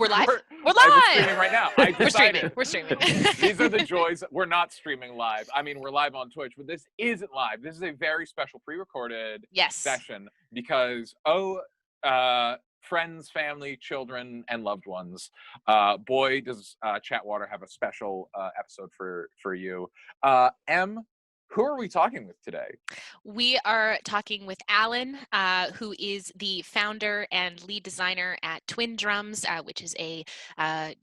We're live. We're We're streaming live. right now. I We're decided. streaming. We're streaming. These are the joys. We're not streaming live. I mean, we're live on Twitch, but this isn't live. This is a very special pre-recorded Yes. session because, friends, family, children, and loved ones, boy, does chatWater have a special episode for you. Em, who are we talking with today? We are talking with Allan, who is the founder and lead designer at Twin Drums, which is a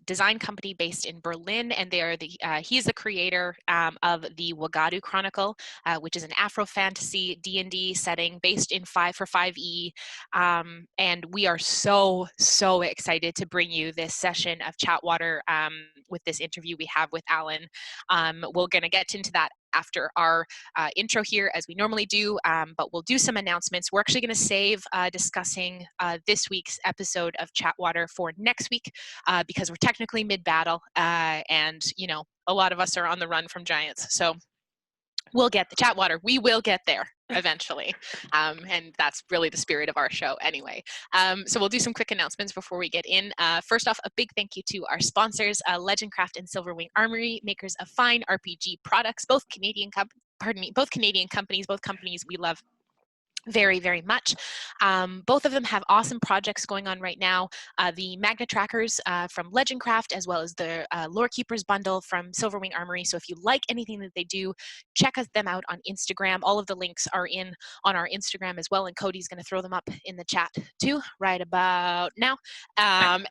design company based in Berlin, and they are he's the creator of the Wagadu Chronicle, which is an afro-fantasy D&D setting based in 5 for 5e, and we are so excited to bring you this session of chatWater with this interview we have with Allan. We're going to get into that after our intro here, as we normally do, but we'll do some announcements. We're actually going to save discussing this week's episode of chatWater for next week because we're technically mid-battle, and you know, a lot of us are on the run from giants. So we'll get the chatWater. We will get there eventually, and that's really the spirit of our show anyway. So we'll do some quick announcements before we get in. First off, a big thank you to our sponsors, Legendcraft and Silverwing Armory, makers of fine RPG products, both Canadian companies, both companies we love very much. Both of them have awesome projects going on right now. The Magna Trackers from Legendcraft, as well as the Lore Keepers bundle from Silverwing Armory. So if you like anything that they do, check them out on Instagram. All of the links are on our Instagram as well, and Cody's going to throw them up in the chat too right about now. And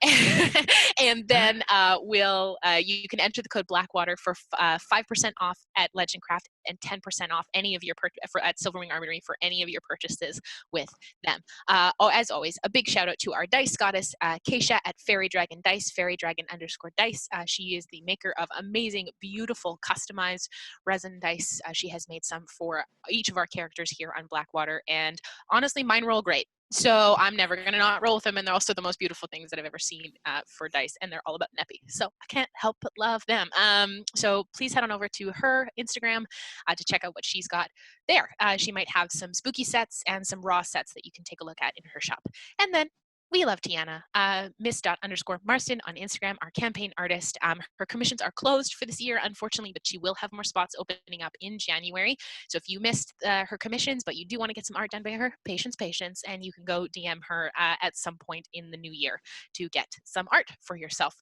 then you can enter the code Blackwater for 5% off at Legendcraft and 10% off any of your at Silverwing Armory for any of your purchases with them. As always, a big shout out to our dice goddess, Keisha at Fairy Dragon Dice, fairydragon_dice. She is the maker of amazing, beautiful, customized resin dice. She has made some for each of our characters here on Blackwater, and honestly, mine roll great. So I'm never going to not roll with them, and they're also the most beautiful things that I've ever seen for dice, and they're all about Neppy. So I can't help but love them. So please head on over to her Instagram to check out what she's got there. She might have some spooky sets and some raw sets that you can take a look at in her shop. And then we love Tiana, miss._Marston on Instagram, our campaign artist. Her commissions are closed for this year, unfortunately, but she will have more spots opening up in January. So if you missed her commissions, but you do want to get some art done by her, patience, and you can go DM her at some point in the new year to get some art for yourself.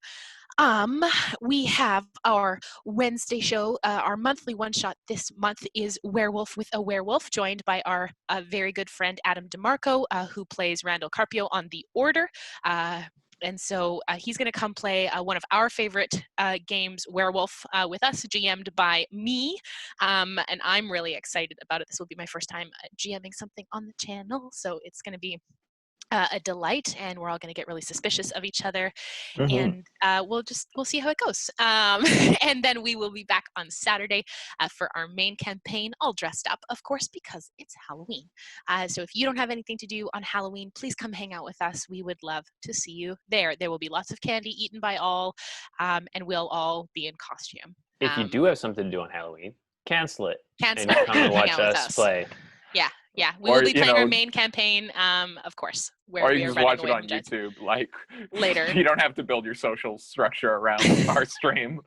We have our Wednesday show. Our monthly one-shot this month is Werewolf with a Werewolf, joined by our very good friend Adam DeMarco, who plays Randall Carpio on The Order. And so he's going to come play one of our favorite games, Werewolf, with us, GM'd by me. And I'm really excited about it. This will be my first time GMing something on the channel, so it's going to be a delight, and we're all going to get really suspicious of each other, and we'll see how it goes. And then we will be back on Saturday for our main campaign, all dressed up, of course, because it's Halloween. So if you don't have anything to do on Halloween, please come hang out with us. We would love to see you there. There will be lots of candy eaten by all, and we'll all be in costume. If you do have something to do on Halloween, cancel it. Cancel and it. come and watch us play. Yeah, we will be playing our main campaign, of course. Or you can just watch it on YouTube, like later. You don't have to build your social structure around our stream.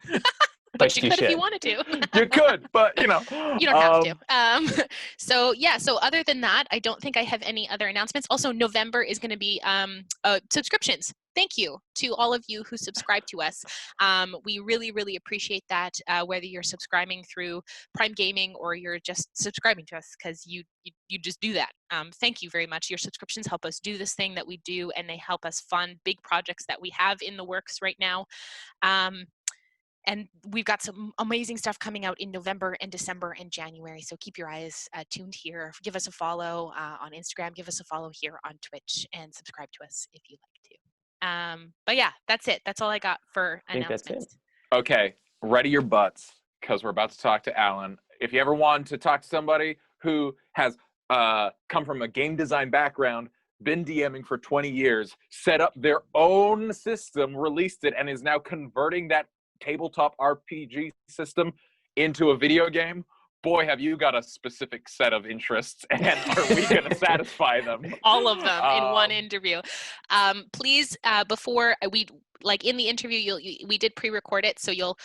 But you could if you wanted to. You could, but you know. You don't have to. So other than that, I don't think I have any other announcements. Also, November is going to be subscriptions. Thank you to all of you who subscribe to us. We really appreciate that, whether you're subscribing through Prime Gaming or you're just subscribing to us because you just do that. Thank you very much. Your subscriptions help us do this thing that we do, and they help us fund big projects that we have in the works right now. And we've got some amazing stuff coming out in November and December and January. So keep your eyes tuned here. Give us a follow on Instagram. Give us a follow here on Twitch, and subscribe to us if you'd like to. But yeah, that's it. That's all I got for announcements. Okay, ready your butts, because we're about to talk to Allan. If you ever want to talk to somebody who has come from a game design background, been DMing for 20 years, set up their own system, released it, and is now converting that tabletop RPG system into a video game, boy, have you got a specific set of interests, and are we going to satisfy them? All of them in one interview. Please, before like in the interview, we did pre-record it, so you'll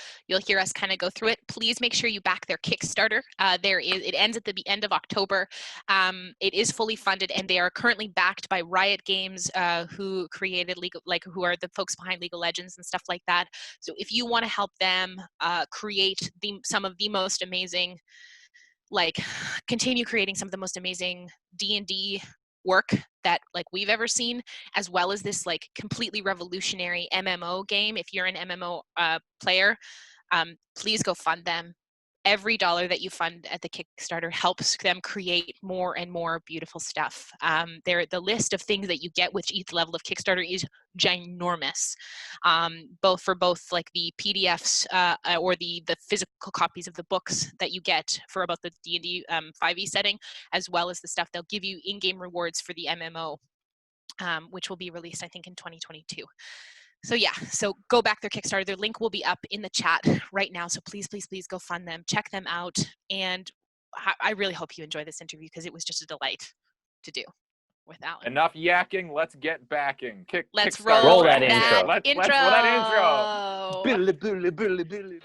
hear us kind of go through it. Please make sure you back their Kickstarter. It ends at the end of October. It is fully funded, and they are currently backed by Riot Games, who created who are the folks behind League of Legends and stuff like that. So if you want to help them create some of the most amazing, continue creating some of the most amazing D&D work that we've ever seen, as well as this completely revolutionary MMO game. If you're an MMO player, please go fund them. Every dollar that you fund at the Kickstarter helps them create more and more beautiful stuff. The list of things that you get with each level of Kickstarter is ginormous, both the PDFs or the physical copies of the books that you get for about the D&D 5e setting, as well as the stuff they'll give you in-game rewards for the MMO, which will be released, I think, in 2022. So yeah, so go back their Kickstarter. Their link will be up in the chat right now. So please, please, please go fund them, check them out. And I really hope you enjoy this interview, because it was just a delight to do with Allan. Enough yakking. Let's get backing. Let's Kickstarter. roll that intro. Let's roll that intro. Billy, Billy, Billy, Billy.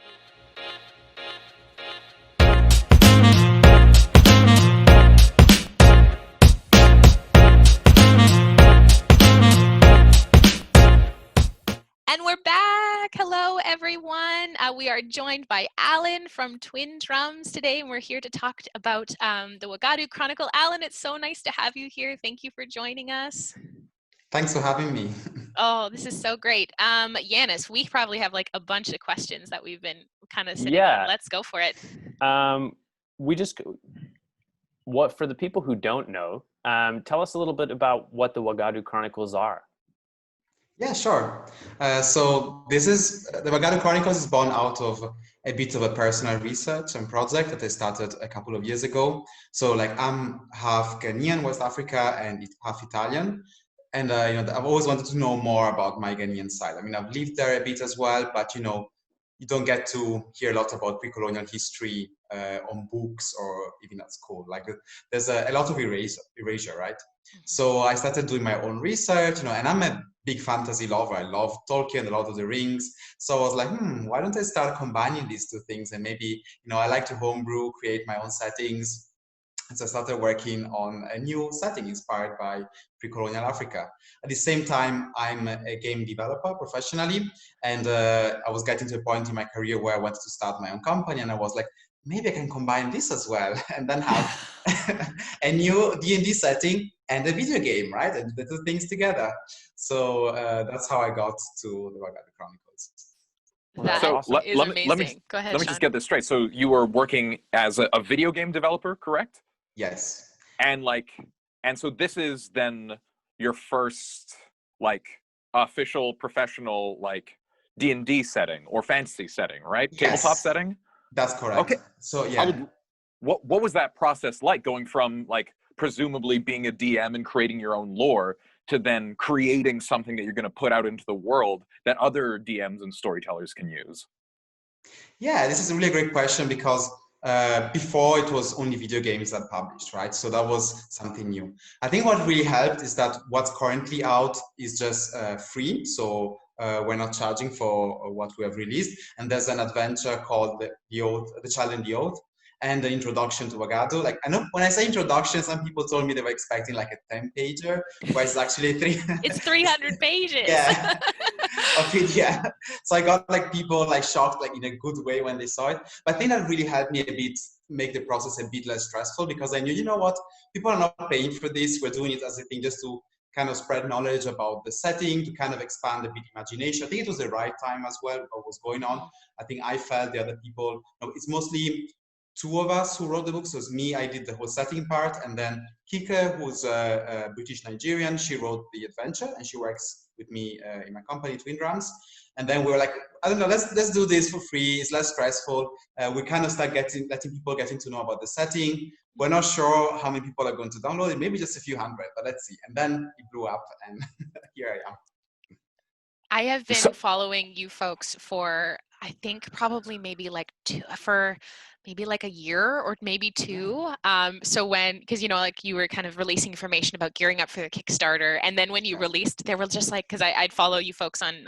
And we're back. Hello, everyone. We are joined by Allan from Twin Drums today, and we're here to talk about the Wagadu Chronicle. Allan, it's so nice to have you here. Thank you for joining us. Thanks for having me. Oh, this is so great. Yanis, we probably have a bunch of questions that we've been kind of sitting on. Let's go for it. For the people who don't know, tell us a little bit about what the Wagadu Chronicles are. Yeah, sure. So the Wagadu Chronicles is born out of a bit of a personal research and project that I started a couple of years ago. So I'm half Ghanaian, West Africa, and half Italian. And I've always wanted to know more about my Ghanaian side. I mean, I've lived there a bit as well, but you don't get to hear a lot about pre-colonial history on books or even at school. There's a lot of erasure, right? So I started doing my own research, and I'm a big fantasy lover. I love Tolkien, The Lord of the Rings. So I was like, why don't I start combining these two things? And maybe, I like to homebrew, create my own settings. And so I started working on a new setting inspired by pre-colonial Africa. At the same time, I'm a game developer professionally, and I was getting to a point in my career where I wanted to start my own company, and I was like, maybe I can combine this as well, and then have a new D&D setting and a video game, right? And the two things together. So that's how I got to the Wagadu Chronicles. That is amazing. Go ahead, Let me Sean. just get this straight. So you were working as a video game developer, correct? Yes. And so this is then your first official professional D&D setting or fantasy setting, right? Yes. Tabletop setting? That's correct. Okay. So yeah. What was that process like, going from presumably being a DM and creating your own lore to then creating something that you're going to put out into the world that other DMs and storytellers can use? Yeah, this is a really great question, because before it was only video games that published, right? So that was something new. I think what really helped is that what's currently out is just free. So we're not charging for what we have released. And there's an adventure called The Child in the Oath, and the introduction to Wagadu. I know when I say introduction, some people told me they were expecting a 10-pager, where it's actually It's 300 pages. Yeah. Okay, yeah. So I got people shocked in a good way when they saw it. But I think that really helped me a bit make the process a bit less stressful, because I knew, people are not paying for this. We're doing it as a thing just to kind of spread knowledge about the setting, to kind of expand a bit imagination. I think it was the right time as well, what was going on. I think I felt the other people, it's mostly two of us who wrote the book. So it's me, I did the whole setting part, and then Kika, who's a British Nigerian, she wrote the adventure, and she works with me in my company, Twin Drums. And then we were like, I don't know, let's do this for free. It's less stressful. We kind of start letting people getting to know about the setting. We're not sure how many people are going to download it, maybe just a few hundred, but let's see. And then it blew up, and here I am. I have been following you folks for, I think, probably maybe maybe like a year or maybe two. So when, because like you were kind of releasing information about gearing up for the Kickstarter, and then when you released, they were just like, because I'd follow you folks on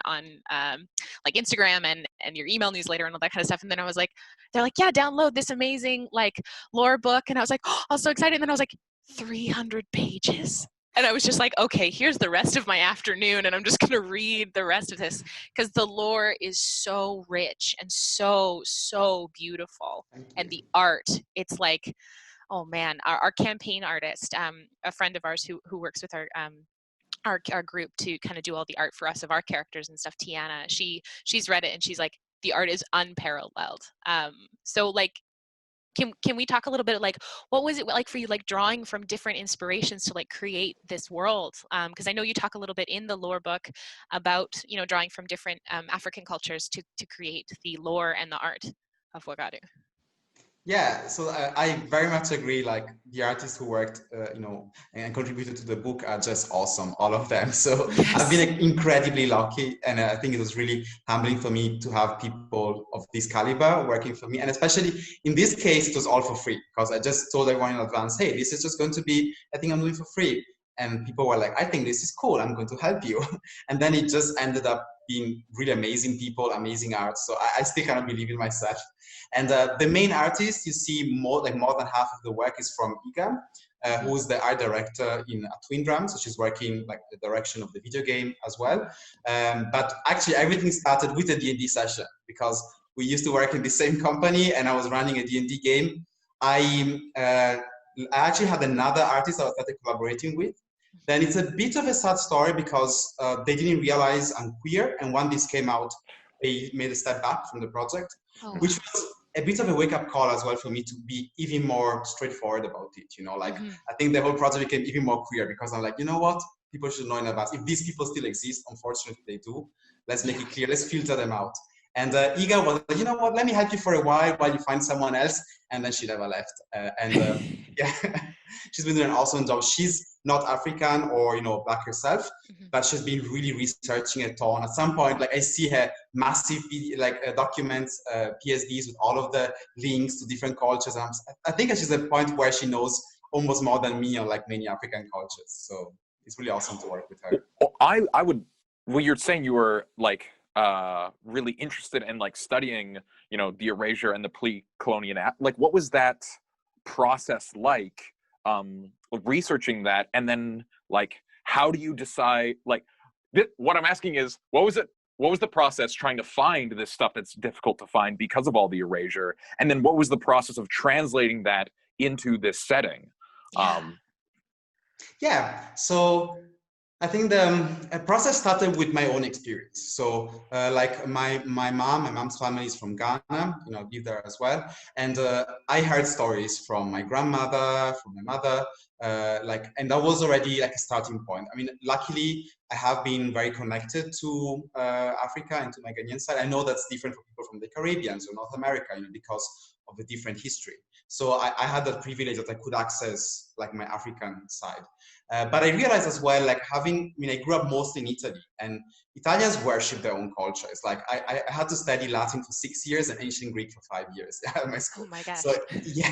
like Instagram and your email newsletter and all that kind of stuff, and then I was like, they're like, yeah, download this amazing like lore book, and I was like, oh, I was so excited, and then I was like, 300 pages. And I was just like, okay, here's the rest of my afternoon, and I'm just going to read the rest of this, because the lore is so rich and so, so beautiful. And the art, it's like, oh man, our campaign artist, a friend of ours who works with our group to kind of do all the art for us of our characters and stuff, Tiana, she's read it and she's like, the art is unparalleled. So like, can we talk a little bit like what was it like for you, like drawing from different inspirations to like create this world? Because I know you talk a little bit in the lore book about drawing from different African cultures to create the lore and the art of Wagadu. Yeah, so I very much agree. Like the artists who worked, and contributed to the book are just awesome, all of them. So Yes. I've been incredibly lucky, and I think it was really humbling for me to have people of this caliber working for me. And especially in this case, it was all for free, because I just told everyone in advance, hey, this is just going to be a thing I'm doing for free. And people were like, I think this is cool, I'm going to help you. And then it just ended up being really amazing people, amazing art. So I still cannot believe in myself. And the main artist, you see more than half of the work is from Iga, who is the art director in Twin Drum. So she's working like the direction of the video game as well. But actually everything started with a D&D session, because we used to work in the same company and I was running a D&D game. I actually had another artist I started collaborating with. Then it's a bit of a sad story, because they didn't realize I'm queer, and when this came out, they made a step back from the project, which was a bit of a wake-up call as well for me to be even more straightforward about it. I think the whole project became even more queer, because I'm like, you know what? People should know in advance. If these people still exist, unfortunately they do. Let's make it clear. Let's filter them out. And Iga was like, you know what? Let me help you for a while you find someone else. And then she never left. Yeah, she's been doing an awesome job. She's not African or Black herself, but she's been really researching a ton. At some point, like I see her massive documents, PSDs with all of the links to different cultures. I think she's at a point where she knows almost more than me on like many African cultures. So it's really awesome to work with her. Well, I would. Well, you're saying you were like really interested in like studying, the erasure and the pre-colonial, like what was that process like? Researching that, and then like how do you decide, like what I'm asking is what was the process trying to find this stuff that's difficult to find because of all the erasure, and then what was the process of translating that into this setting? So I think the process started with my own experience. So like my mom's family is from Ghana, I live there as well. And I heard stories from my grandmother, from my mother, and that was already like a starting point. I mean, luckily I have been very connected to Africa and to my Ghanaian side. I know that's different for people from the Caribbean, so North America, because of the different history. So I had that privilege that I could access like my African side. But I realized as well, like I grew up mostly in Italy, and Italians worship their own culture. It's like I had to study Latin for 6 years and ancient Greek for 5 years at my school. Oh my gosh. So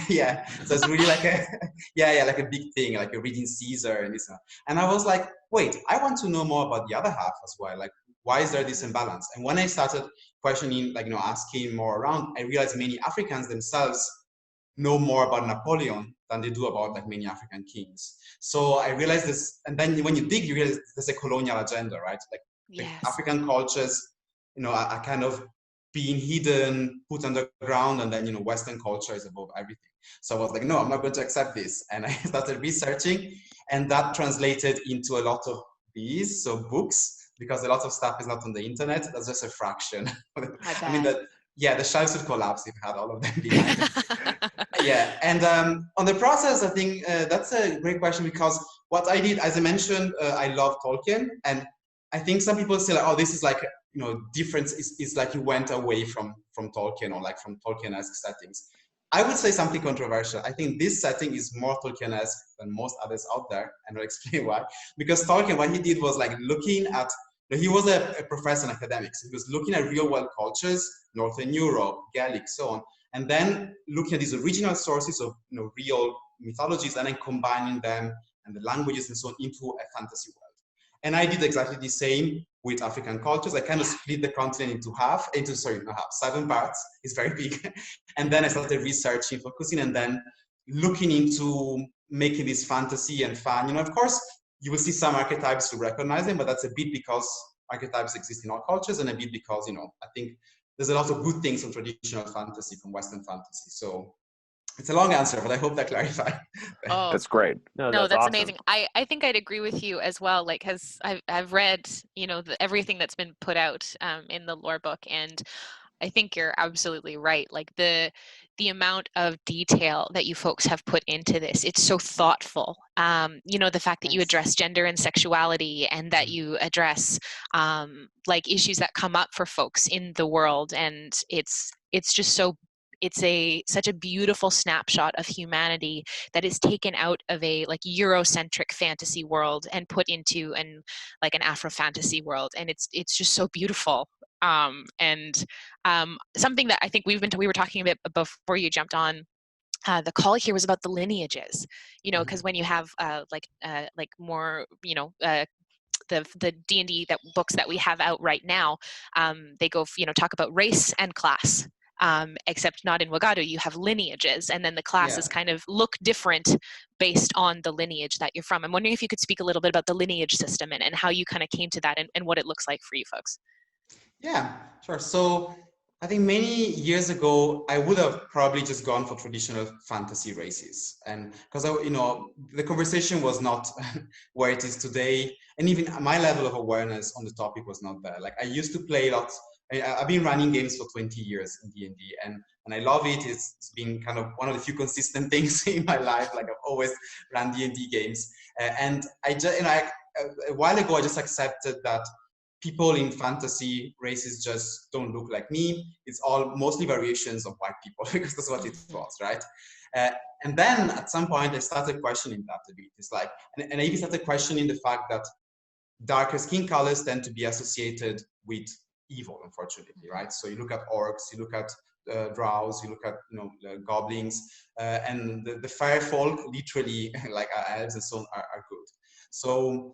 yeah. So it's really like like a big thing, like a reading Caesar and this. And I was like, wait, I want to know more about the other half as well. Like, why is there this imbalance? And when I started questioning, asking more around, I realized many Africans themselves know more about Napoleon than they do about like many African kings. So I realized this, and then when you dig, you realize there's a colonial agenda, right? Like the African cultures, are kind of being hidden, put underground, and then Western culture is above everything. So I was like, no, I'm not going to accept this, and I started researching, and that translated into a lot of these books, because a lot of stuff is not on the internet. That's just a fraction. I mean the shelves would collapse if I had all of them behind it. And on the process, I think that's a great question, because what I did, as I mentioned, I love Tolkien, and I think some people say like, oh, this is like, difference is like you went away from Tolkien, or like from Tolkien-esque settings. I would say something controversial. I think this setting is more Tolkien-esque than most others out there, and I'll explain why. Because Tolkien, what he did was like looking at, he was a professor in academics. He was looking at real world cultures, Northern Europe, Gaelic, so on, and then looking at these original sources of real mythologies, and then combining them and the languages and so on into a fantasy world. And I did exactly the same with African cultures. I kind of split the continent into 7 parts. It's very big. And then I started researching, focusing, and then looking into making this fantasy and fun. Of course, you will see some archetypes to recognize them, but that's a bit because archetypes exist in all cultures, and a bit because, I think there's a lot of good things from traditional fantasy, from Western fantasy. So it's a long answer, but I hope that clarified. Oh, That's great. no, that's awesome. amazing. I think I'd agree with you as well, like, because I've read, everything that's been put out in the lore book, and I think you're absolutely right. Like the amount of detail that you folks have put into this, it's so thoughtful. The fact that you address gender and sexuality, and that you address like issues that come up for folks in the world, and it's just such a beautiful snapshot of humanity that is taken out of a like Eurocentric fantasy world and put into an afro-fantasy world, and it's just so beautiful. Something that I think we were talking about before you jumped on the call here was about the lineages, because when you have more, the D&D books that we have out right now, they go, talk about race and class, except not in Wagadu. You have lineages, and then the classes kind of look different based on the lineage that you're from. I'm wondering if you could speak a little bit about the lineage system and how you kind of came to that, and what it looks like for you folks. Yeah, sure. So I think many years ago, I would have probably just gone for traditional fantasy races. And because, the conversation was not where it is today. And even my level of awareness on the topic was not there. Like, I used to play lots. I've been running games for 20 years in D&D, and I love it. It's been kind of one of the few consistent things in my life. Like, I've always run D&D games. And I just, a while ago, I just accepted that people in fantasy races just don't look like me. It's all mostly variations of white people, because that's what it was, right? And then at some point I started questioning that a bit. It's like, and I even started questioning the fact that darker skin colors tend to be associated with evil, unfortunately, right? So you look at orcs, you look at drows, you look at goblins, and the fair folk, literally, like elves and so on, are good. So,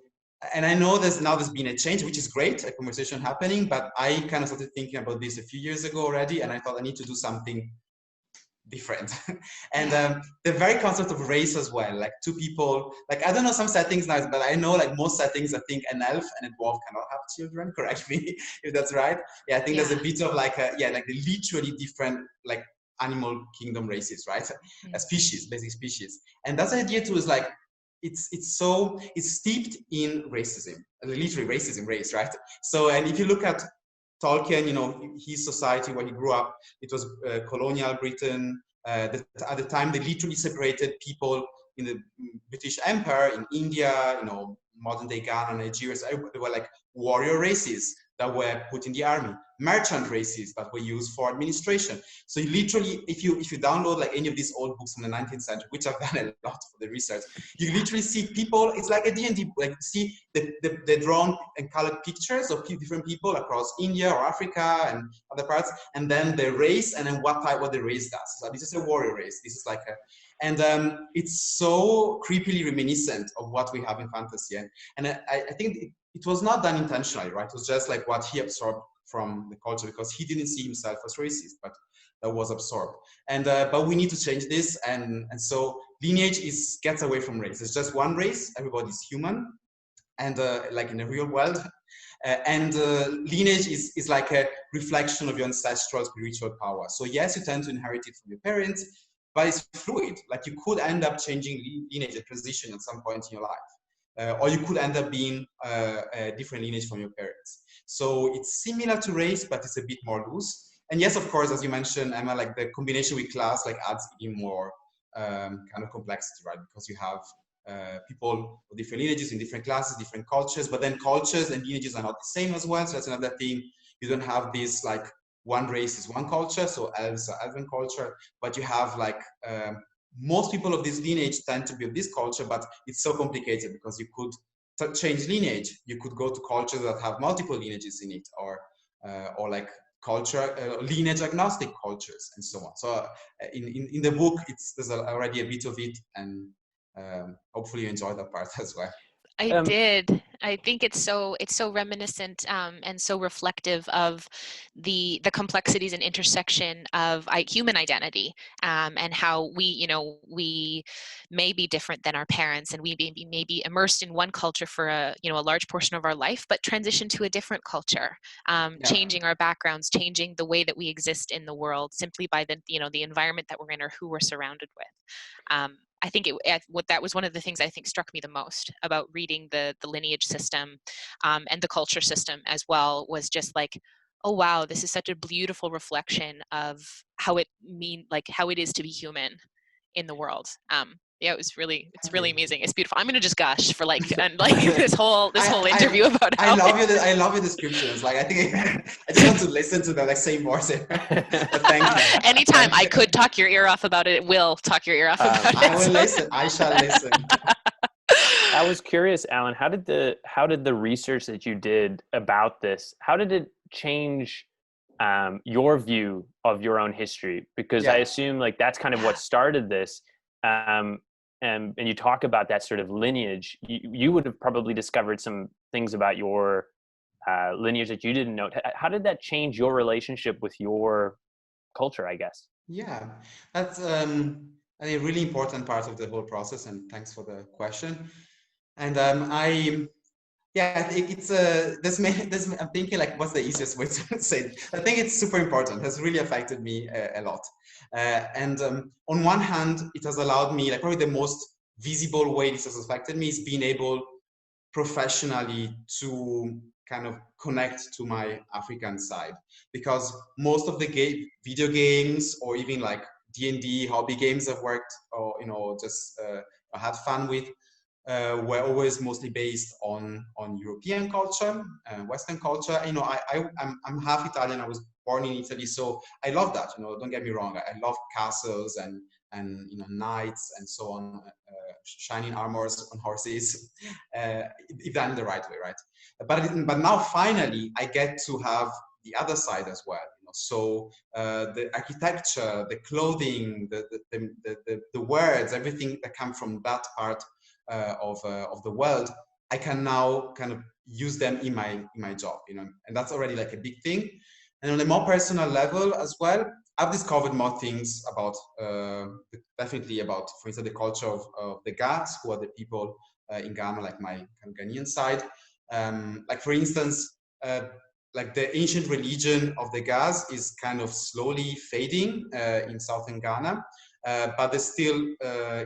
and I know there's been a change, which is great, a conversation happening, but I kind of started thinking about this a few years ago already, and I thought I need to do something different. And the very concept of race as well, like two people, like, I don't know some settings now, but I know like most settings, I think an elf and a dwarf cannot have children, correct me if that's right. Yeah, I think there's a bit of like like the literally different like animal kingdom races, right? Species, basic species. And that's the idea too, is like, it's steeped in racism, literally racism, race, right? So, and if you look at Tolkien, his society where he grew up, it was colonial Britain. At the time, they literally separated people in the British Empire, in India, modern day Ghana, Nigeria. So they were like warrior races that were put in the army, merchant races that were used for administration. So you literally, if you download like any of these old books from the 19th century, which I've done a lot for the research, you literally see people, it's like a D&D, like see the drawn and colored pictures of different people across India or Africa and other parts, and then the race, and then what the race does. So this is a warrior race. This is like and it's so creepily reminiscent of what we have in fantasy. And I think it was not done intentionally, right? It was just like what he absorbed from the culture, because he didn't see himself as racist, but that was absorbed. And but we need to change this, and so lineage gets away from race. It's just one race. Everybody's human, and like in the real world. And lineage is like a reflection of your ancestral spiritual power. So yes, you tend to inherit it from your parents, but it's fluid. Like you could end up changing lineage, a transition at some point in your life. Or you could end up being a different lineage from your parents. So it's similar to race, but it's a bit more loose. And yes, of course, as you mentioned, Emma, like the combination with class like adds even more kind of complexity, right? Because you have people of different lineages in different classes, different cultures, but then cultures and lineages are not the same as well. So that's another thing. You don't have this like one race is one culture, so elves are elven culture, but you have like most people of this lineage tend to be of this culture, but it's so complicated because you could change lineage. You could go to cultures that have multiple lineages in it, or like culture, lineage agnostic cultures, and so on. So in the book, there's already a bit of it, and hopefully you enjoy that part as well. I did. I think it's so reminiscent and so reflective of the complexities and intersection of human identity, and how we may be different than our parents, and we may be immersed in one culture for a large portion of our life, but transition to a different culture, changing our backgrounds, changing the way that we exist in the world simply by the environment that we're in or who we're surrounded with. I think that was one of the things I think struck me the most about reading the lineage system, and the culture system as well, was just like, oh wow, this is such a beautiful reflection of how it is to be human in the world. Yeah, it's really amazing. It's beautiful. I'm gonna just gush for this whole interview about how I love your descriptions. Like, I think I just want to listen to them, like, say more. But thank you. Anytime I could talk your ear off about it, will talk your ear off about it. I will listen. I shall listen. I was curious, Allan, how did the research that you did about this, how did it change your view of your own history? Because I assume like that's kind of what started this. And you talk about that sort of lineage. You would have probably discovered some things about your lineage that you didn't know. How did that change your relationship with your culture, I guess? Yeah, that's a really important part of the whole process, and thanks for the question. And it's I'm thinking like, what's the easiest way to say it? I think it's super important. It has really affected me a lot. And on one hand, it has allowed me, like, probably the most visible way this has affected me is being able professionally to kind of connect to my African side, because most of the video games, or even like D&D hobby games I've worked, or just I had fun with, were always mostly based on European culture, Western culture. I'm half Italian. I was born in Italy, so I love that. Don't get me wrong. I love castles and knights and so on, shining armors on horses, if done the right way, right? But now finally I get to have the other side as well. So the architecture, the clothing, the words, everything that comes from that part of the world, I can now kind of use them in my job, and that's already like a big thing. And on a more personal level as well, I've discovered more things about, definitely about, for instance, the culture of the Gas, who are the people in Ghana, like my kind of Ghanaian side. Like, for instance, like the ancient religion of the Gas is kind of slowly fading in southern Ghana. But there still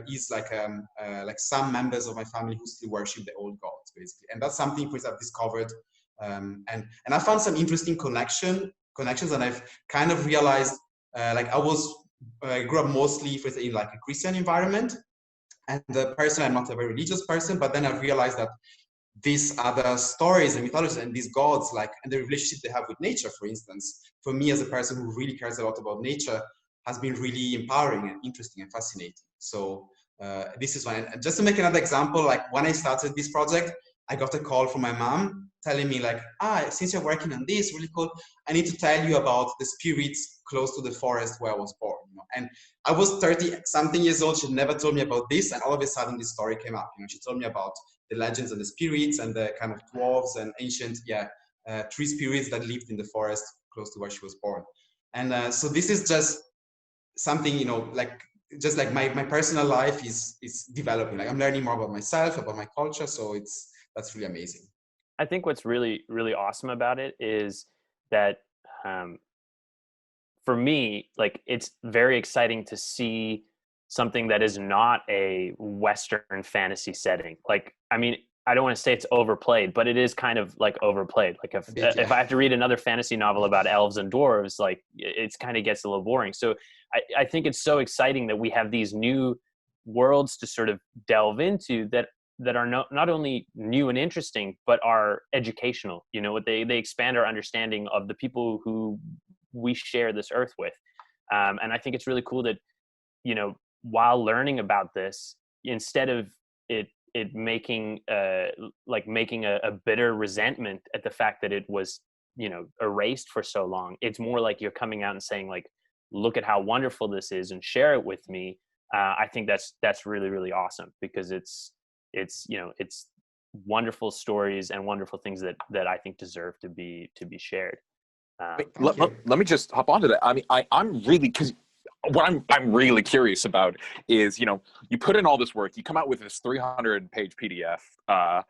is like some members of my family who still worship the old gods, basically, and that's something which I've discovered, and I found some interesting connections, and I've kind of realized, like I grew up mostly in like a Christian environment, and personally I'm not a very religious person, but then I've realized that these other stories and mythologies and these gods, like, and the relationship they have with nature, for instance, for me as a person who really cares a lot about nature, has been really empowering and interesting and fascinating. So this is one. And just to make another example, like when I started this project, I got a call from my mom telling me like, since you're working on this, really cool, I need to tell you about the spirits close to the forest where I was born. And I was 30 something years old. She never told me about this, and all of a sudden this story came up. She told me about the legends and the spirits and the kind of dwarves and ancient tree spirits that lived in the forest close to where she was born. And so this is just something, like, just like my personal life is developing. Like, I'm learning more about myself, about my culture. So that's really amazing. I think what's really, really awesome about it is that for me, like, it's very exciting to see something that is not a Western fantasy setting. Like, I mean, I don't want to say it's overplayed, but it is kind of like overplayed. Like if I have to read another fantasy novel about elves and dwarves, like it's kind of gets a little boring. So I think it's so exciting that we have these new worlds to sort of delve into that are not only new and interesting, but are educational. They expand our understanding of the people who we share this earth with. And I think it's really cool that, while learning about this, instead of it making a bitter resentment at the fact that it was erased for so long. It's more like you're coming out and saying like, look at how wonderful this is and share it with me. I think that's really, really awesome, because it's wonderful stories and wonderful things that I think deserve to be shared. Let me just hop onto that. I mean, I'm really, because what I'm really curious about is, you put in all this work, you come out with this 300-page PDF,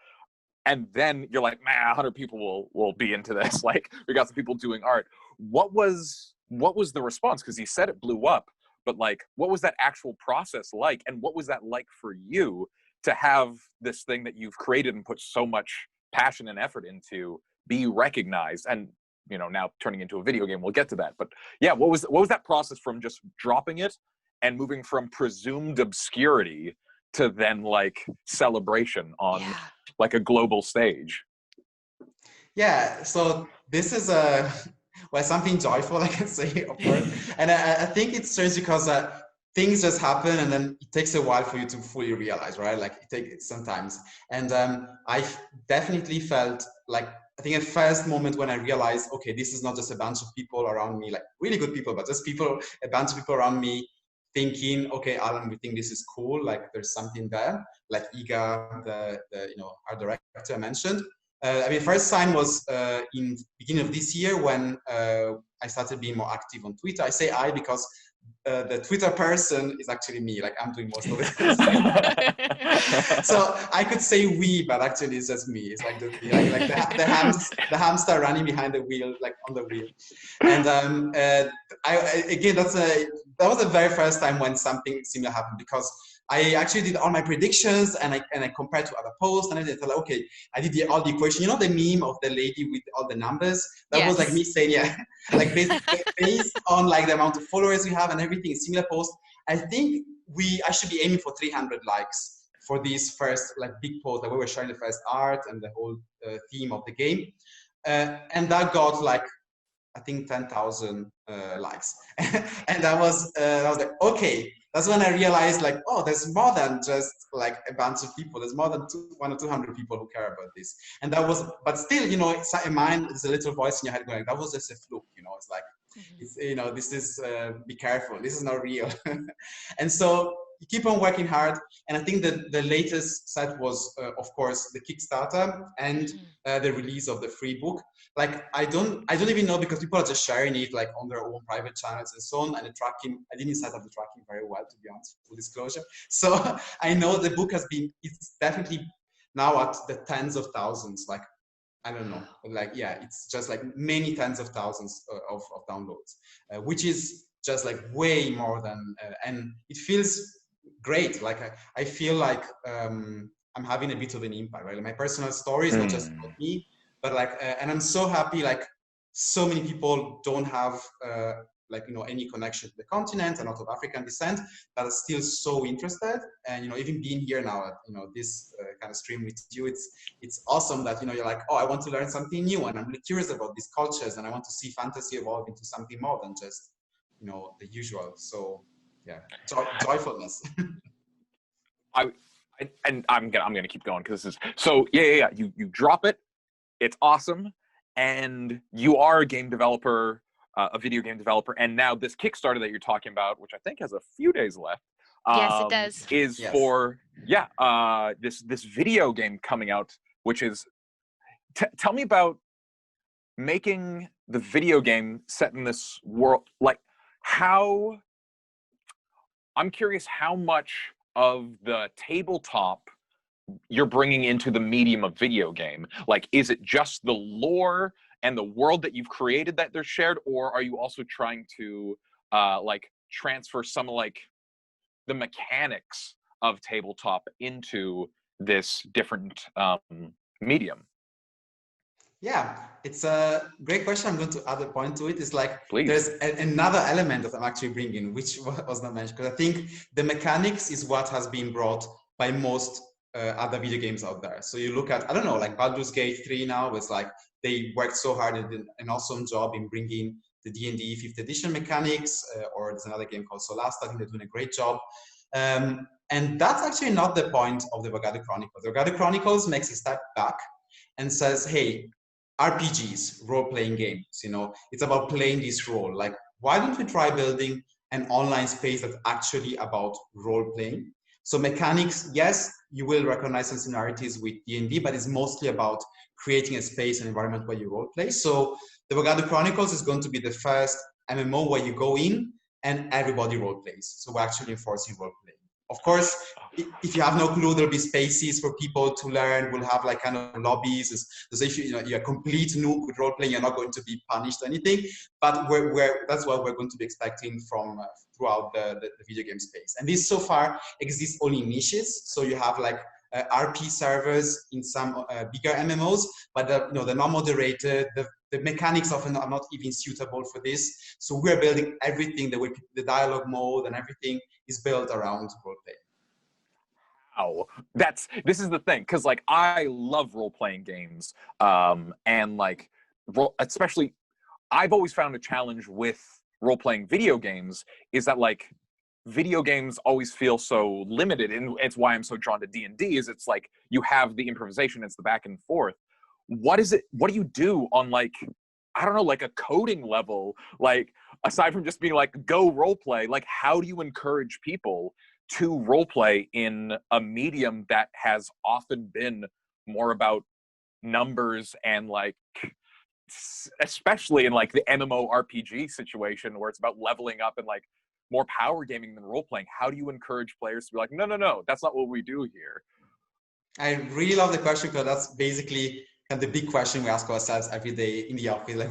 and then you're like, man, 100 people will be into this. Like, we got some people doing art. What was the response? Because you said it blew up, but like, what was that actual process like? And what was that like for you to have this thing that you've created and put so much passion and effort into be recognized and, now turning into a video game? We'll get to that. But yeah, what was that process from just dropping it and moving from presumed obscurity to then like celebration on like a global stage? Yeah, so this is something joyful, I can say, of course. And I think it's strange because things just happen, and then it takes a while for you to fully realize, right? Like it takes sometimes. And I definitely felt like, I think at first moment when I realized, okay, this is not just a bunch of people around me, like really good people, but just a bunch of people around me thinking, okay, Allan, we think this is cool. Like there's something there, like Iga, the art director I mentioned. I mean, first sign was in beginning of this year when I started being more active on Twitter. I say I because the Twitter person is actually me. Like I'm doing most of it. So I could say we, but actually it's just me. It's like the hamster running behind the wheel, like on the wheel. And again, that was the very first time when something similar happened, because I actually did all my predictions and I compared to other posts, and I thought, like, okay, I did all the equation. You know the meme of the lady with all the numbers? That was like me saying, yeah, like based on like the amount of followers we have and everything, similar post. I think I should be aiming for 300 likes for this first like big post that we were sharing the first art and the whole theme of the game, and that got like, I think 10,000 likes, and I was like, okay. That's when I realized, like, oh, there's more than just like a bunch of people. There's more than 100 or 200 people who care about this. And that was, but still, it's in mind, there's a little voice in your head going, that was just a fluke, it's like, it's, this is, be careful, this is not real. And so you keep on working hard. And I think that the latest set was, of course, the Kickstarter and the release of the free book. Like, I don't even know, because people are just sharing it like on their own private channels and so on. And the tracking, I didn't set up the tracking very well, to be honest, full disclosure. So I know the book it's definitely now at the tens of thousands, like, I don't know, like, yeah, it's just like many tens of thousands of downloads, which is just like way more than, and it feels great. Like I feel like I'm having a bit of an impact, right? Like my personal story is not just about me, but like, and I'm so happy, like so many people don't have like, any connection to the continent and not of African descent, but are still so interested. And, even being here now at, this kind of stream with you, it's awesome that, you're like, oh, I want to learn something new, and I'm really curious about these cultures, and I want to see fantasy evolve into something more than just, the usual. So yeah, joyfulness. And I'm gonna keep going, because this is so yeah. You drop it, it's awesome, and you are a game developer, a video game developer, and now this Kickstarter that you're talking about, which I think has a few days left, yes, it does, is for this video game coming out, which is tell me about making the video game set in this world. Like, how, I'm curious how much of the tabletop you're bringing into the medium of video game. Like, is it just the lore and the world that you've created that they're shared, or are you also trying to like transfer some like the mechanics of tabletop into this different medium? Yeah, it's a great question. I'm going to add a point to it. It's like, please, there's another element that I'm actually bringing, which was not mentioned, because I think the mechanics is what has been brought by most other video games out there. So you look at, I don't know, like Baldur's Gate 3 now, it's like they worked so hard and did an awesome job in bringing the D&D 5th edition mechanics, or there's another game called Solasta. I think they're doing a great job. And that's actually not the point of the Wagadu Chronicles. The Wagadu Chronicles makes a step back and says, hey, RPGs, role-playing games. You know, it's about playing this role. Like, why don't we try building an online space that's actually about role-playing? So mechanics, yes, you will recognize some similarities with D&D, but it's mostly about creating a space and environment where you role-play. So the Wagadu Chronicles is going to be the first MMO where you go in and everybody role-plays. So we're actually enforcing role-playing. Of course, if you have no clue, there'll be spaces for people to learn. We'll have like kind of lobbies. There's issue, you know, you're a complete noob with role playing. You're not going to be punished or anything. But that's what we're going to be expecting from throughout the video game space. And this so far exists only in niches. So you have like RP servers in some bigger MMOs, but they're not moderated. The mechanics often are not even suitable for this. So we're building everything, the dialogue mode and everything is built around roleplay. Wow, this is the thing, because like I love role-playing games, and like especially, I've always found a challenge with role-playing video games is that like video games always feel so limited, and it's why I'm so drawn to D&D. Is it's like you have the improvisation, it's the back and forth. What do you do on like, I don't know, like a coding level, like aside from just being like go role play, like how do you encourage people to role play in a medium that has often been more about numbers and like, especially in like the MMORPG situation where it's about leveling up and like more power gaming than role playing? How do you encourage players to be like, no, that's not what we do here? I really love the question, because that's basically kind of the big question we ask ourselves every day in the office, like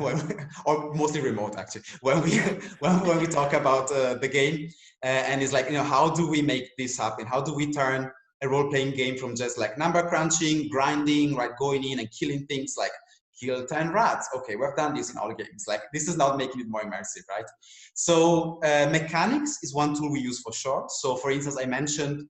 or mostly remote actually, when we talk about the game, and it's like, you know, how do we make this happen? How do we turn a role-playing game from just like number crunching, grinding, right, going in and killing things like kill 10 rats? Okay, we've done this in all games. Like this is not making it more immersive, right? So mechanics is one tool we use for sure. So for instance, I mentioned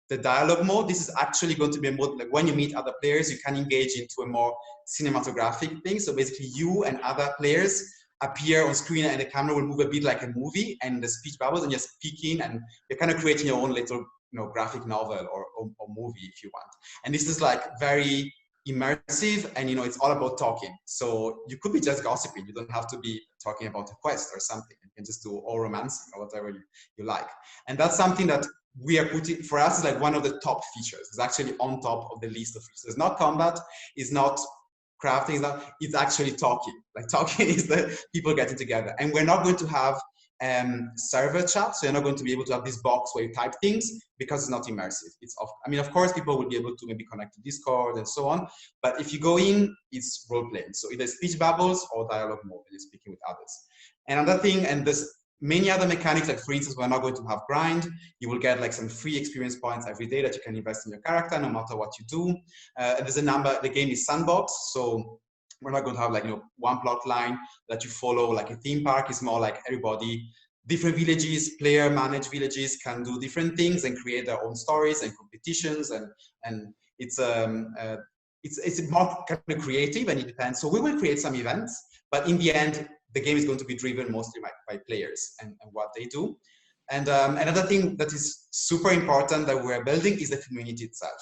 the dialogue mode. This is actually going to be a mode like when you meet other players, you can engage into a more cinematographic thing. So basically you and other players appear on screen and the camera will move a bit like a movie and the speech bubbles and you're speaking and you're kind of creating your own little, you know, graphic novel or movie if you want. And this is like very immersive and, you know, it's all about talking. So you could be just gossiping. You don't have to be talking about a quest or something. You can just do all romancing or whatever you like. And that's something that we are putting, for us, is like one of the top features. It's actually on top of the list of features. It's not combat, it's not crafting, it's actually talking. Like talking is the people getting together. And we're not going to have server chat, so you're not going to be able to have this box where you type things because it's not immersive. It's off. I mean, of course, people will be able to maybe connect to Discord and so on, but if you go in, it's role playing. So either speech bubbles or dialogue mode, you're speaking with others. And another thing, and this many other mechanics, like for instance, we're not going to have grind. You will get like some free experience points every day that you can invest in your character, no matter what you do. There's a number. The game is sandbox, so we're not going to have like, you know, one plot line that you follow like a theme park. It's more like everybody, different villages, player managed villages can do different things and create their own stories and competitions, and it's more kind of creative and it depends. So we will create some events, but in the end, the game is going to be driven mostly by players and what they do. And another thing that is super important that we're building is the community itself.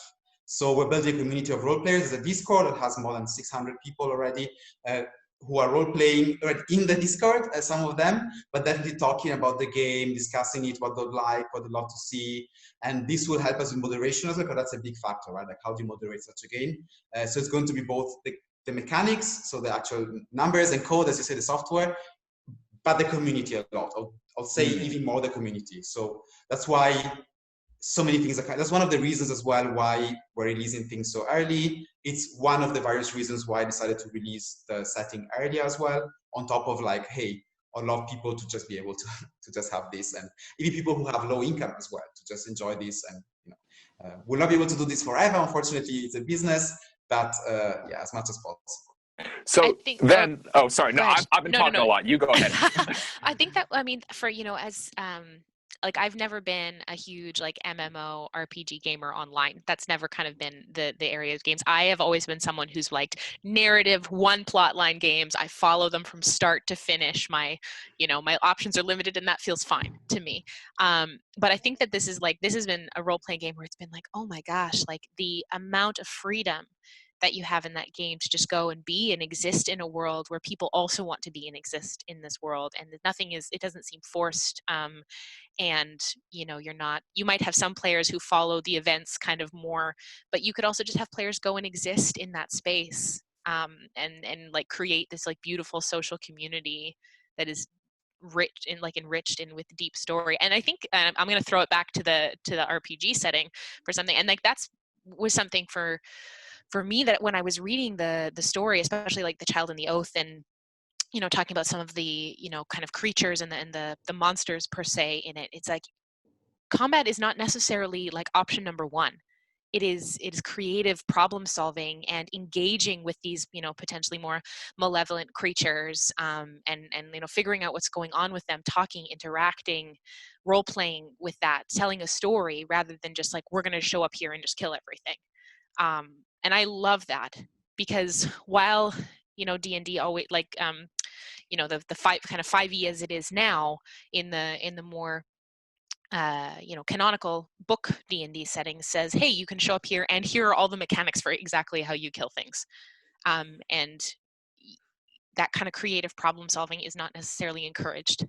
So we're building a community of role players. There's a Discord that has more than 600 people already who are role playing in the Discord, some of them, but definitely talking about the game, discussing it, what they'd like, what they'd love to see. And this will help us in moderation as well, because that's a big factor, right? Like how do you moderate such a game? So it's going to be both the mechanics, so the actual numbers and code, as you say, the software, but the community a lot. I'll say even more the community. So that's why so many things are, that's one of the reasons as well why we're releasing things so early. It's one of the various reasons why I decided to release the setting early as well, on top of like, hey, I'd love people to just be able to just have this, and even people who have low income as well, to just enjoy this. And you know, we'll not be able to do this forever. Unfortunately, it's a business, but yeah, as much as possible. So then, oh, sorry, no, I've been talking a lot. You go ahead. I think that, I mean, for, you know, as like I've never been a huge like MMO RPG gamer online. That's never kind of been the area of games. I have always been someone who's liked narrative, one plot line games. I follow them from start to finish. My, you know, my options are limited, and that feels fine to me. But I think that this has been a role playing game where it's been like, oh my gosh, like the amount of freedom that you have in that game to just go and be and exist in a world where people also want to be and exist in this world, and it doesn't seem forced. And you might have some players who follow the events kind of more, but you could also just have players go and exist in that space, and like create this like beautiful social community that is rich and like enriched and with deep story. And I think I'm going to throw it back to the RPG setting for something, and like was something for me, that when I was reading the story, especially like the Child and the Oath, and talking about some of the kind of creatures and the monsters per se in it, it's like combat is not necessarily like option number one. It is creative problem solving and engaging with these potentially more malevolent creatures, and figuring out what's going on with them, talking, interacting, role playing with that, telling a story rather than just like we're going to show up here and just kill everything. And I love that, because while D&D always like the 5e as it is now in the more canonical book D&D setting says, hey, you can show up here and here are all the mechanics for exactly how you kill things. And that kind of creative problem solving is not necessarily encouraged.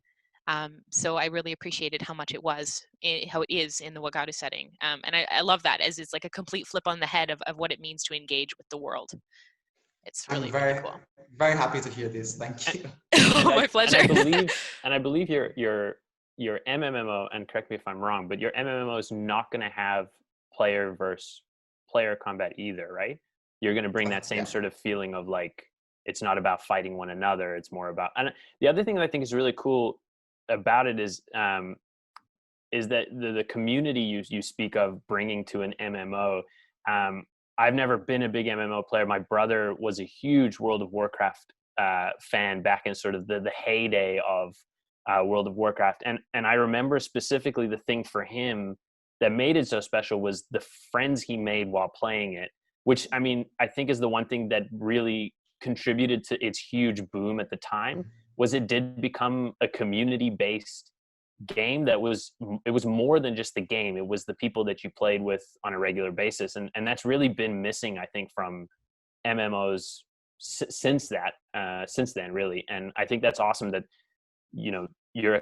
So I really appreciated how much how it is in the Wagadu setting. And I love that, as it's like a complete flip on the head of what it means to engage with the world. It's really, really cool. Very happy to hear this. Thank you. My pleasure. And I believe your MMO, and correct me if I'm wrong, but your MMO is not going to have player versus player combat either, right? You're going to bring that same sort of feeling of like, it's not about fighting one another. It's more about, and the other thing that I think is really cool about it is that the community you speak of bringing to an MMO. I've never been a big MMO player. My brother was a huge World of Warcraft fan back in sort of the heyday of World of Warcraft. And I remember specifically the thing for him that made it so special was the friends he made while playing it, which, I mean, I think is the one thing that really contributed to its huge boom at the time, was it did become a community-based game it was more than just the game. It was the people that you played with on a regular basis. And that's really been missing, I think, from MMOs since then, really. And I think that's awesome that, you're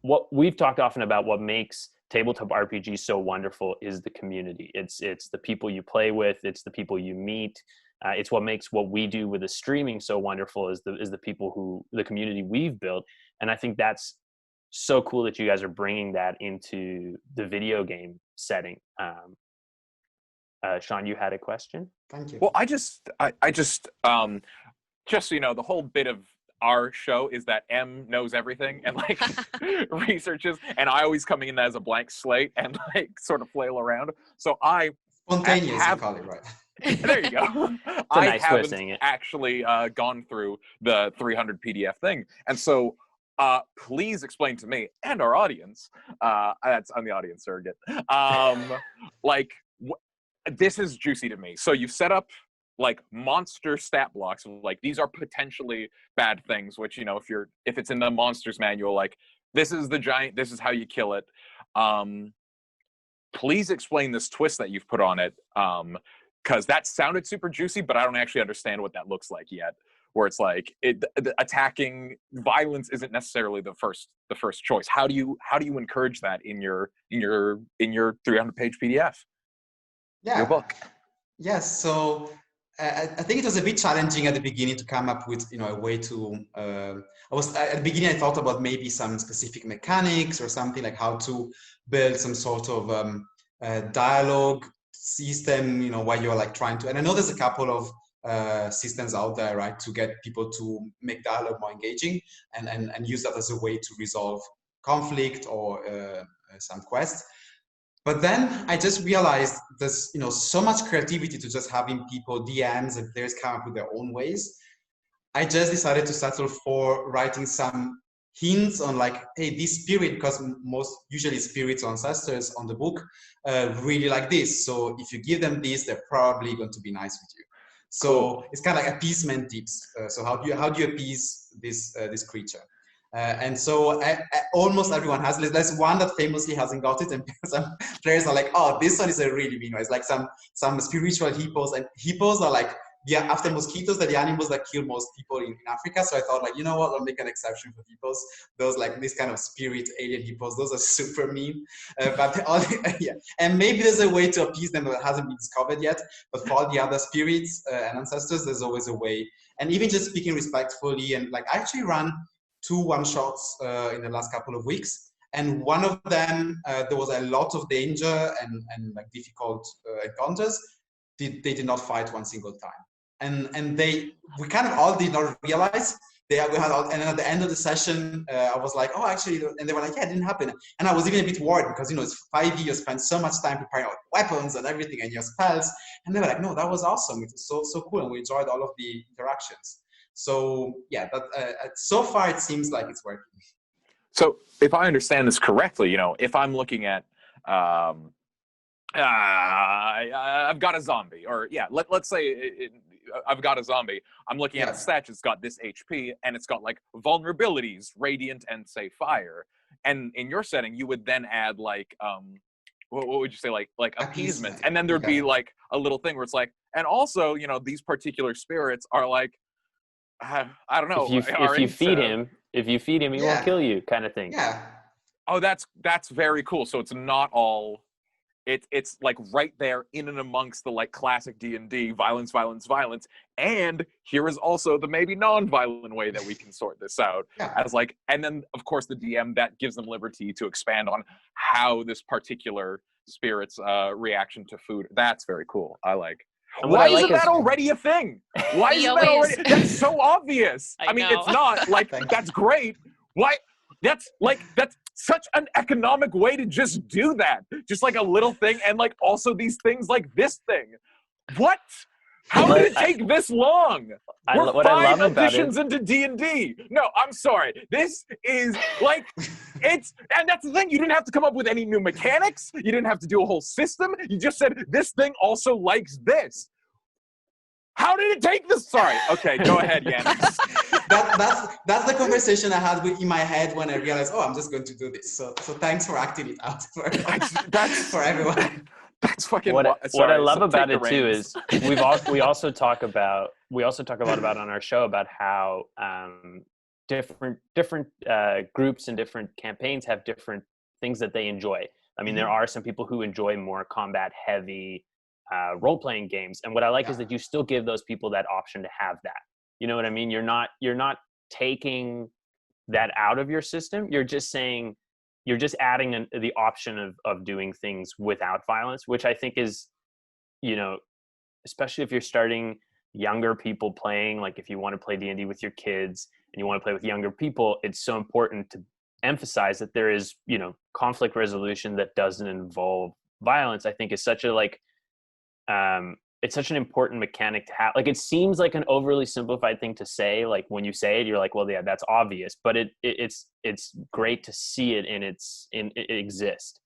what we've talked often about, what makes tabletop RPG so wonderful is the community. It's the people you play with, it's the people you meet. It's what makes what we do with the streaming so wonderful is the community we've built. And I think that's so cool that you guys are bringing that into the video game setting. Sean, you had a question? Thank you. Well, I just so you know, the whole bit of our show is that M knows everything and like researches, and I always coming in as a blank slate and like sort of flail around. So I spontaneous, you call it, right? There you go. I haven't actually gone through the 300 PDF thing, and so please explain to me and our audience. I'm the audience surrogate. Like this is juicy to me. So you've set up like monster stat blocks of like these are potentially bad things, which, you know, if it's in the monsters manual, like this is the giant, this is how you kill it. Please explain this twist that you've put on it, because that sounded super juicy, but I don't actually understand what that looks like yet. Where it's like attacking violence isn't necessarily the first choice. How do you encourage that in your 300-page PDF? Yeah. Your book. Yes. So I think it was a bit challenging at the beginning to come up with, a way to. At the beginning I thought about maybe some specific mechanics or something, like how to build some sort of dialogue system, while you're like trying to. And I know there's a couple of systems out there, right, to get people to make dialogue more engaging and use that as a way to resolve conflict or some quests. But then I just realized there's so much creativity to just having people, DMs and players come up with their own ways. I just decided to settle for writing some hints on like, hey, this spirit, because usually spirits or ancestors on the book really like this. So if you give them this, they're probably going to be nice with you. So It's kind of like appeasement tips. So how do you appease this creature? And so almost everyone has. There's one that famously hasn't got it, and some players are like, "Oh, this one is a really mean one." It's like some spiritual hippos, and hippos are like, yeah, after mosquitoes, they're the animals that kill most people in Africa. So I thought, like, you know what, I'll make an exception for hippos. Those, like, this kind of spirit alien hippos, those are super mean. But all, yeah, and maybe there's a way to appease them that hasn't been discovered yet. But for all the other spirits and ancestors, there's always a way. And even just speaking respectfully, and like, I actually ran 2 one-shots in the last couple of weeks. And one of them, there was a lot of danger and like difficult encounters. They did not fight one single time. And we kind of all did not realize. And at the end of the session, I was like, oh, actually, and they were like, yeah, it didn't happen. And I was even a bit worried because, you know, it's 5 years, spent so much time preparing our weapons and everything and your spells. And they were like, no, that was awesome. It was so cool. And we enjoyed all of the interactions. So yeah, so far it seems like it's working. So if I understand this correctly, you know, if I'm looking at, I've got a zombie, or yeah, let's say I've got a zombie. I'm looking at the stats. It's got this HP, and it's got like vulnerabilities, radiant, and say fire. And in your setting, you would then add like, what would you say, like appeasement, and then there'd be like a little thing where it's like, and also, you know, these particular spirits are like, I don't know. If you feed him, he won't kill you, kind of thing. Yeah. Oh, that's very cool. So it's not all. It's like right there in and amongst the like classic D&D violence, and here is also the maybe non-violent way that we can sort this out as like, and then of course the DM that gives them liberty to expand on how this particular spirit's reaction to food. That's very cool. I like. Why isn't that already a thing? Why isn't that already? That's so obvious. I mean, it's not like that's great. Why? That's such an economic way to just do that. Just like a little thing, and like also these things like this thing. What? How did it take this long? We're 5 editions into D&D. No, I'm sorry. This is like, and that's the thing. You didn't have to come up with any new mechanics. You didn't have to do a whole system. You just said, this thing also likes this. How did it take this? Sorry. Okay, go ahead, Yannis. That's the conversation I had in my head when I realized, oh, I'm just going to do this. So thanks for acting it out for everyone. That's fucking. What I love about it too is we also talk a lot about on our show about how different groups and different campaigns have different things that they enjoy. I mean, there are some people who enjoy more combat heavy role-playing games, and what I like is that you still give those people that option to have that. You know what I mean? You're not taking that out of your system. You're just saying, you're just adding the option of doing things without violence, which I think is, you know, especially if you're starting younger people playing, like if you want to play D&D with your kids and you want to play with younger people, it's so important to emphasize that there is, you know, conflict resolution that doesn't involve violence. I think is such a it's such an important mechanic to have. Like, it seems like an overly simplified thing to say. Like, when you say it, you're like, well, yeah, that's obvious. But it's great to see it it exist.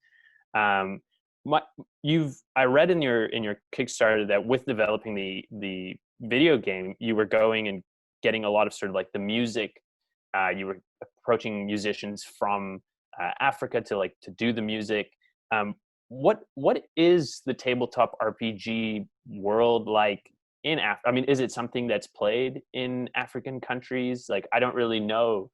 I read in your Kickstarter that with developing the video game, you were going and getting a lot of sort of like the music. You were approaching musicians from Africa to do the music. What is the tabletop RPG world like in Africa? I mean, is it something that's played in African countries? Like, I don't really know.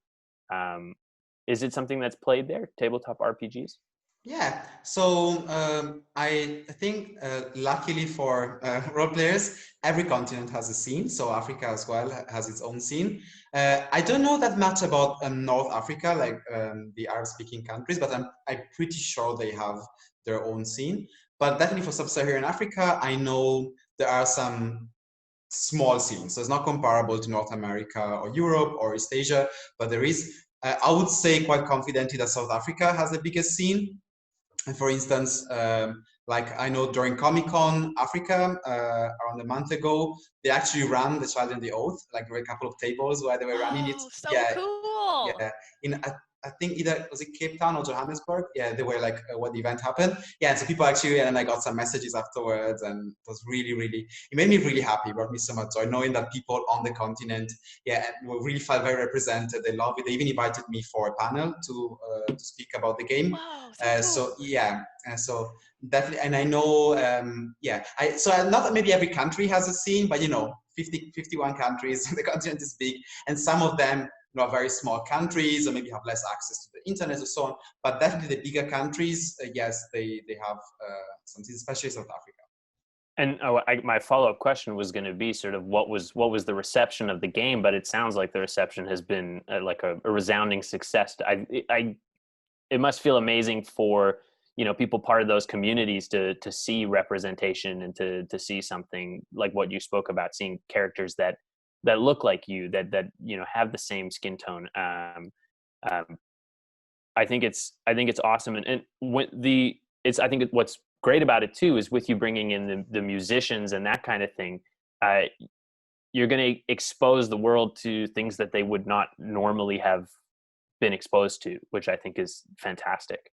Is it something that's played there, tabletop RPGs? Yeah, so I think luckily for role players, every continent has a scene. So Africa as well has its own scene. I don't know that much about North Africa, like the Arab-speaking countries, but I'm pretty sure they have their own scene. But definitely for Sub-Saharan Africa, I know there are some small scenes. So it's not comparable to North America or Europe or East Asia, but there is. I would say quite confidently that South Africa has the biggest scene. And for instance, like I know during Comic-Con Africa, around a month ago, they actually ran The Child and the Oath, like there were a couple of tables where they were running it. So cool. Yeah, I think either was it Cape Town or Johannesburg. Yeah, they were like when the event happened. Yeah, and so people actually, and I got some messages afterwards, and it was really, really, it made me really happy. It brought me so much joy knowing that people on the continent, yeah, really felt very represented. They love it. They even invited me for a panel to speak about the game. Wow, so cool. So yeah, so definitely, and I know, yeah, not maybe every country has a scene, but 51 countries. The continent is big, and some of them very small countries, or maybe have less access to the internet and so on. But definitely the bigger countries, yes, they have something, especially South Africa. And my follow-up question was going to be sort of what was the reception of the game, but it sounds like the reception has been like a resounding success. It must feel amazing for people part of those communities to see representation and to see something like what you spoke about, seeing characters that look like you, that have the same skin tone. I think it's awesome, and I think what's great about it too is with you bringing in the musicians and that kind of thing. You're going to expose the world to things that they would not normally have been exposed to, which I think is fantastic.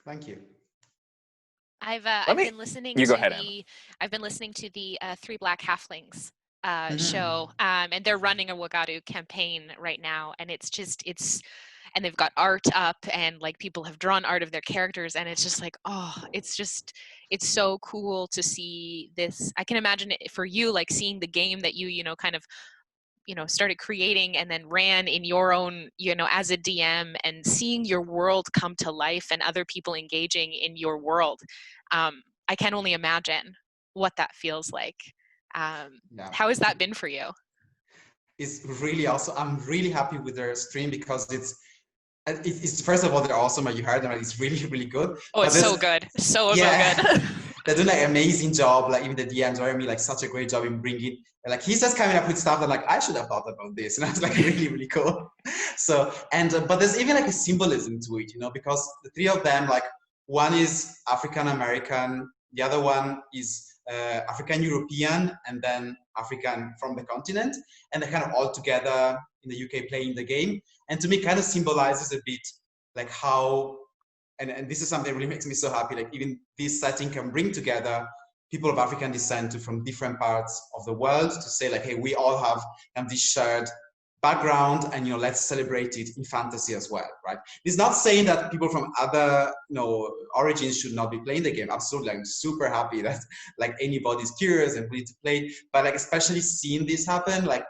Thank you. I've been listening You to go ahead, I've been listening to the Three Black Halflings Mm-hmm. show, and they're running a Wagadu campaign right now, and and they've got art up, and like people have drawn art of their characters, and it's just like, it's so cool to see this. I can imagine it for you, like seeing the game that you kind of started creating and then ran in your own, as a DM, and seeing your world come to life and other people engaging in your world. I can only imagine what that feels like. Yeah. How has that been for you? It's really awesome. I'm really happy with their stream because it's first of all, they're awesome. You heard them, and it's really, really good. Oh, it's so good. So good. They're doing like an amazing job. Like even the DM Jeremy, like such a great job in bringing, like he's just coming up with stuff that like I should have thought about this, and I was like really, really cool. So but there's even like a symbolism to it, because the three of them, like one is African American, the other one is African European, and then African from the continent, and they're kind of all together in the UK playing the game. And to me, kind of symbolizes a bit like how, and this is something that really makes me so happy, like even this setting can bring together people of African descent from different parts of the world to say like, hey, we all have this shared background, and let's celebrate it in fantasy as well, right? It's not saying that people from other origins should not be playing the game. Absolutely, I'm super happy that like anybody's curious and ready to play, but like especially seeing this happen like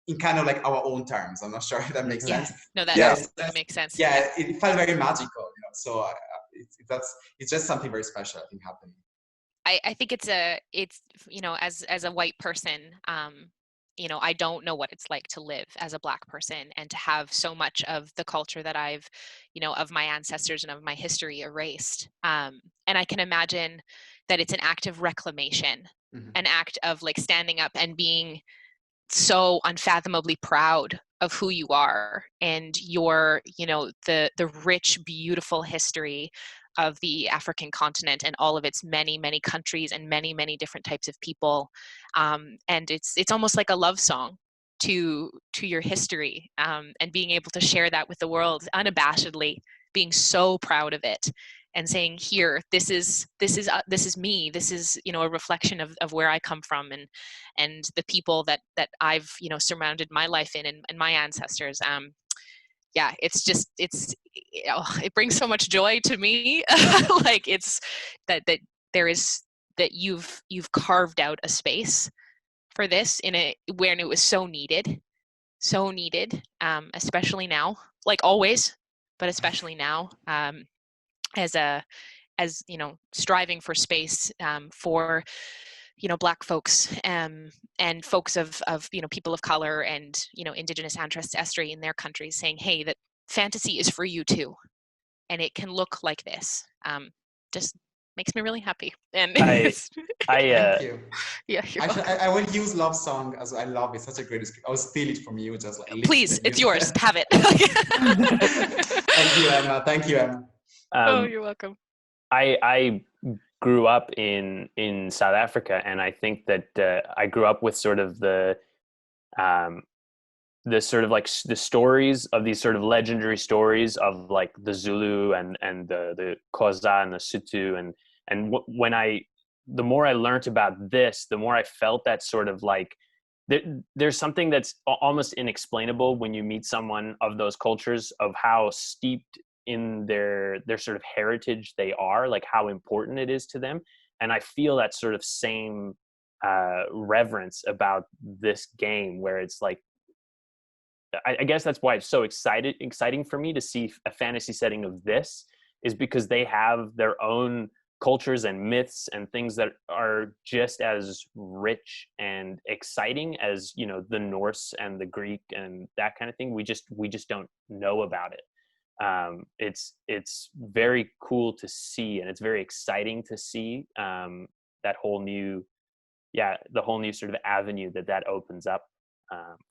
in kind of like our own terms. I'm not sure if that makes sense. No, that makes sense. Yeah, it felt very magical, so it's just something very special, I think, happening. I think it's as a white person, I don't know what it's like to live as a Black person and to have so much of the culture that I've, of my ancestors and of my history erased. And I can imagine that it's an act of reclamation, an act of like standing up and being so unfathomably proud of who you are and your, the rich, beautiful history of the African continent and all of its many, many countries and many, many different types of people. And it's almost like a love song to your history, and being able to share that with the world unabashedly, being so proud of it and saying, here, this is me. This is, a reflection of where I come from and the people that I've, surrounded my life in and my ancestors. Yeah, it brings so much joy to me. Like it's that you've carved out a space for this when it was so needed, especially now, like always, but especially now, as striving for space for Black folks, and folks of people of color and indigenous ancestry in their countries, saying, hey, that fantasy is for you too, and it can look like this. Just makes me really happy. And thank you. Yeah, actually, I will use love song as I love it. Such a great description. I'll steal it from you, just like please, it's yours. Have it. Thank you, Emma. Thank you, Emma. Oh, you're welcome. I grew up in South Africa, and I think that I grew up with sort of the the sort of like the stories of these sort of legendary stories of like the Zulu and the Xhosa and the Sotho when the more I learned about this, the more I felt that sort of like there's something that's almost inexplainable when you meet someone of those cultures, of how steeped in their sort of heritage they are, like how important it is to them. And I feel that sort of same reverence about this game, where it's like, I guess that's why it's so exciting for me to see a fantasy setting of this, is because they have their own cultures and myths and things that are just as rich and exciting as, you know, the Norse and the Greek and that kind of thing. We just don't know about it. It's very cool to see, and it's very exciting to see that whole new, the whole new sort of avenue that opens up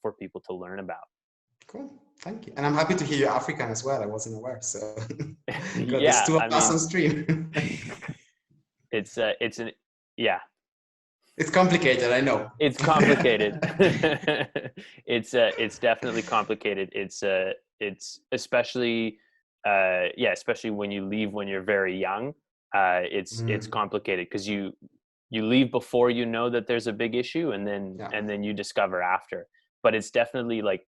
for people to learn about. Cool, thank you. And I'm happy to hear you're African as well. I wasn't aware, so Yeah, there's two of us on stream. It's complicated, I know. It's complicated. It's definitely complicated. It's especially especially when you leave when you're very young. It's complicated because you leave before you know that there's a big issue, and then you discover after. But it's definitely like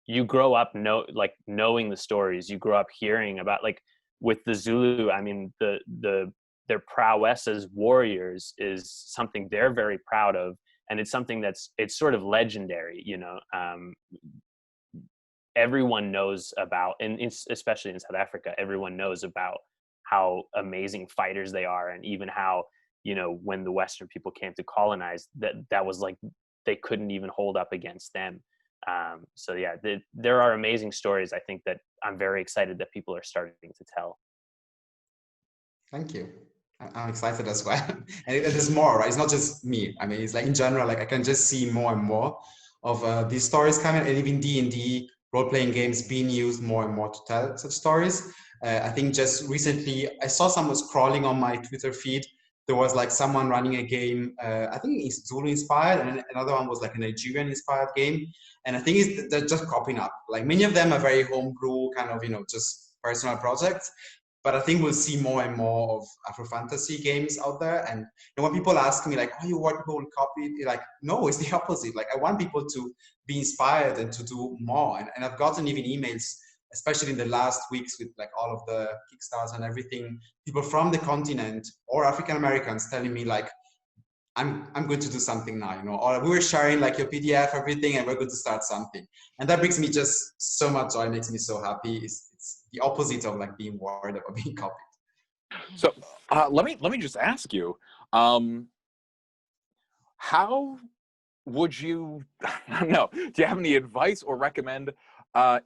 you grow up knowing the stories. You grow up hearing about, like with the Zulu, I mean, their prowess as warriors is something they're very proud of, and it's something it's sort of legendary, you know. Everyone knows about, and especially in South Africa, everyone knows about how amazing fighters they are, and even how, you know, when the Western people came to colonize, that was like they couldn't even hold up against them. So yeah, there are amazing stories, I think, that I'm very excited that people are starting to tell. Thank you. I'm excited as well. And there's more, right? It's not just me. I mean, it's like in general, like I can just see more and more of these stories coming, and even D&D role-playing games being used more and more to tell such stories. I think just recently, I saw someone scrolling on my Twitter feed. There was like someone running a game, I think it's Zulu inspired, and another one was like a Nigerian inspired game. And I think they're just copying up. Like many of them are very homebrew, kind of, you know, just personal projects. But I think we'll see more and more of afro-fantasy games out there. And when people ask me like, oh, you want people to copy it? Like, no, it's the opposite. Like I want people to be inspired and to do more. And I've gotten even emails, especially in the last weeks with like all of the Kickstarters and everything, people from the continent or African Americans telling me like, I'm going to do something now, you know, or we were sharing like your PDF, everything, and we're going to start something. And that brings me just so much joy, makes me so happy. It's the opposite of like being worried about being copied. So let me just ask you, how would you, I don't know, do you have any advice or recommend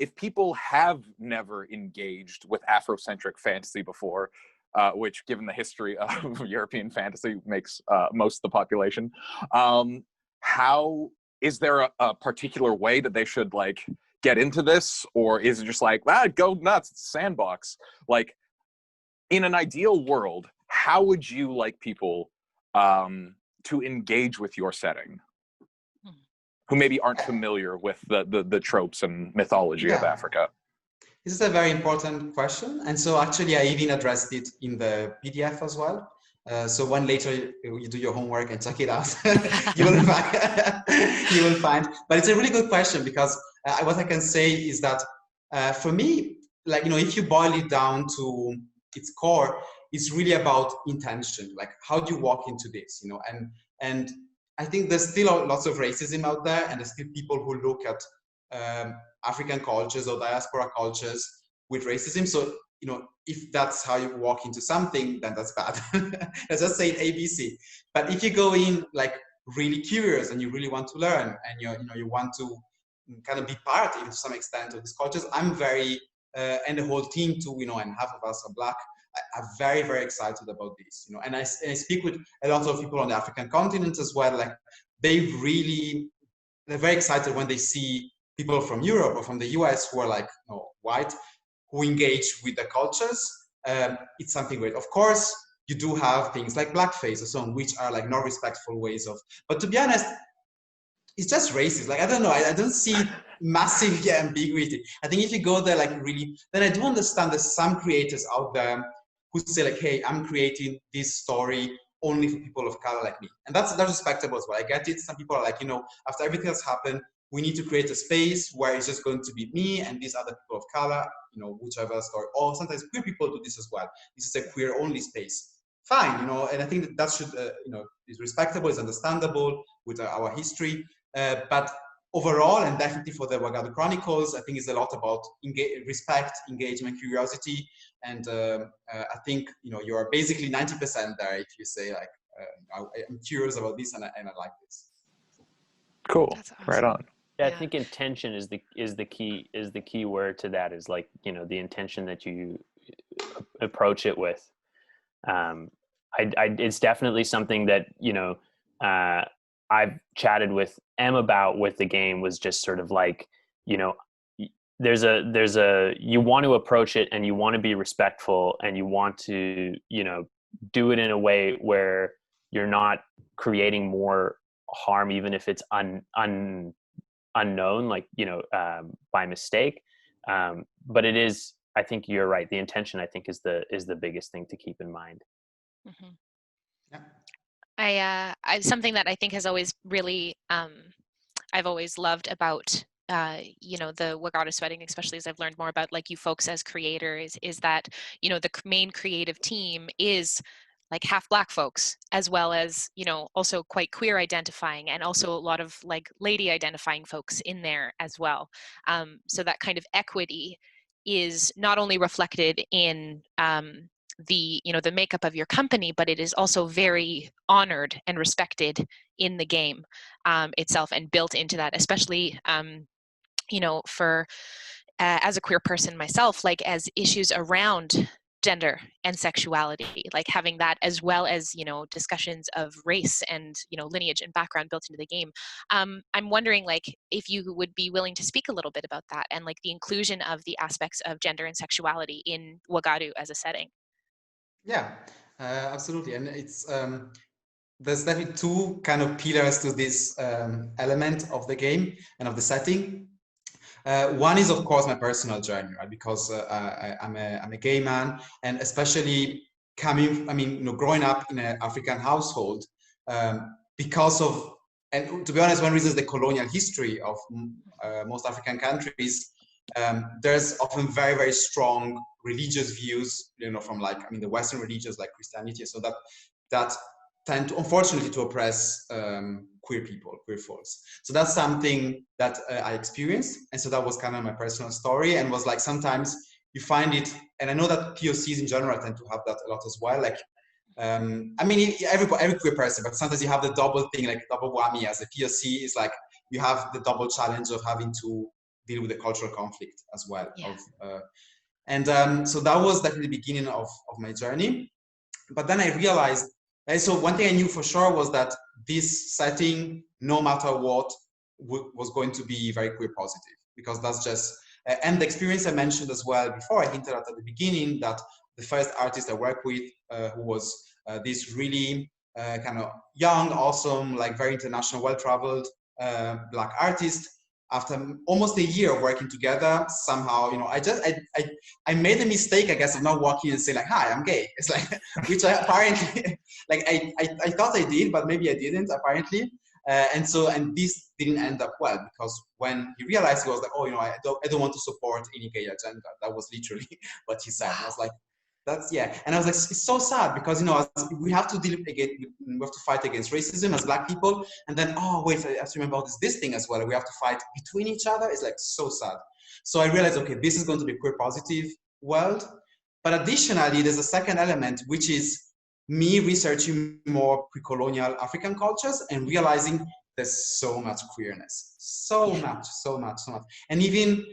if people have never engaged with Afrocentric fantasy before, which given the history of European fantasy makes most of the population, how, is there a particular way that they should like get into this? Or is it just like, go nuts, it's a sandbox? Like in an ideal world, how would you like people to engage with your setting who maybe aren't familiar with the tropes and mythology of Africa? This is a very important question. And so actually I even addressed it in the PDF as well. So when later you do your homework and check it out, you will find, but it's a really good question because what I can say is that for me, like, you know, if you boil it down to its core, it's really about intention. Like, how do you walk into this, you know? And I think there's still lots of racism out there, and there's still people who look at African cultures or diaspora cultures with racism. So, you know, if that's how you walk into something, then that's bad. Let's just say ABC. But if you go in like really curious and you really want to learn, and you want to kind of be part, even to some extent, of these cultures, I'm very and the whole team too, you know, and half of us are Black. I'm very, very excited about this, you know. And I speak with a lot of people on the African continent as well. Like they're very excited when they see people from Europe or from the US who are like, you know, white, who engage with the cultures. It's something great. Of course, you do have things like blackface or so on, which are like not respectful ways of. But to be honest, it's just racist. Like, I don't know, I don't see massive ambiguity. I think if you go there, like really, then I do understand there's some creators out there who say like, hey, I'm creating this story only for people of color like me. And that's respectable as well. I get it. Some people are like, after everything that's happened, we need to create a space where it's just going to be me and these other people of color, whichever story. Or sometimes queer people do this as well. This is a queer only space. Fine, and I think that should, is respectable, is understandable with our history. But overall, and definitely for the Wagadu Chronicles, I think it's a lot about respect, engagement, curiosity. And I think, you're basically 90% there if you say like, I'm curious about this and I like this. Cool. That's awesome. Right on. Yeah, I think intention is the key word to that, is like, the intention that you approach it with. It's definitely something that, I've chatted with Em about with the game, was just sort of like, there's a you want to approach it and you want to be respectful and you want to, do it in a way where you're not creating more harm, even if it's unknown, like, by mistake. But it is, I think you're right. The intention, I think, is the biggest thing to keep in mind. Mm-hmm. Yeah. I something that I think has always really, I've always loved about, the Wagadu sweating, especially as I've learned more about like you folks as creators, is that, the main creative team is like half Black folks, as well as, also quite queer identifying, and also a lot of like lady identifying folks in there as well. So that kind of equity is not only reflected in, the makeup of your company, but it is also very honored and respected in the game itself, and built into that, especially for as a queer person myself, like as issues around gender and sexuality, like having that, as well as discussions of race and lineage and background built into the game. I'm wondering, like, if you would be willing to speak a little bit about that, and like the inclusion of the aspects of gender and sexuality in Wagadu as a setting. Yeah, absolutely. And it's there's definitely two kind of pillars to this element of the game and of the setting. One is, of course, my personal journey, right? Because I'm a gay man, and especially growing up in an African household, because of, and to be honest, one reason is the colonial history of most African countries. There's often very, very strong religious views, from the Western religions like Christianity, so that tend to, unfortunately, to oppress queer people, queer folks. So that's something that I experienced, and so that was kind of my personal story, and was like, sometimes you find it, and I know that POCs in general tend to have that a lot as well. Like, every queer person, but sometimes you have the double thing, like double whammy. As a POC, is like you have the double challenge of having to deal with the cultural conflict as well. Yeah. So that was definitely the beginning of my journey. But then I realized, and so one thing I knew for sure was that this setting, no matter what, was going to be very queer positive, because that's just, and the experience I mentioned as well before, I hinted at the beginning, that the first artist I worked with, who was this really kind of young, awesome, like very international, well-traveled Black artist, after almost a year of working together, somehow, I made a mistake, I guess, of not walking and saying like, hi, I'm gay. It's like, which I apparently, like, I thought I did, but maybe I didn't, apparently. And this didn't end up well, because when he realized, he was like, oh, I don't want to support any gay agenda. That was literally what he said. And I was like, and I was like, it's so sad, because we have to deal again, we have to fight against racism as Black people, and then, oh wait, I have to remember this thing as well, we have to fight between each other. It's like so sad. So I realized, okay, this is going to be a queer positive world. But additionally, there's a second element, which is me researching more pre-colonial African cultures and realizing there's so much queerness, so much, and even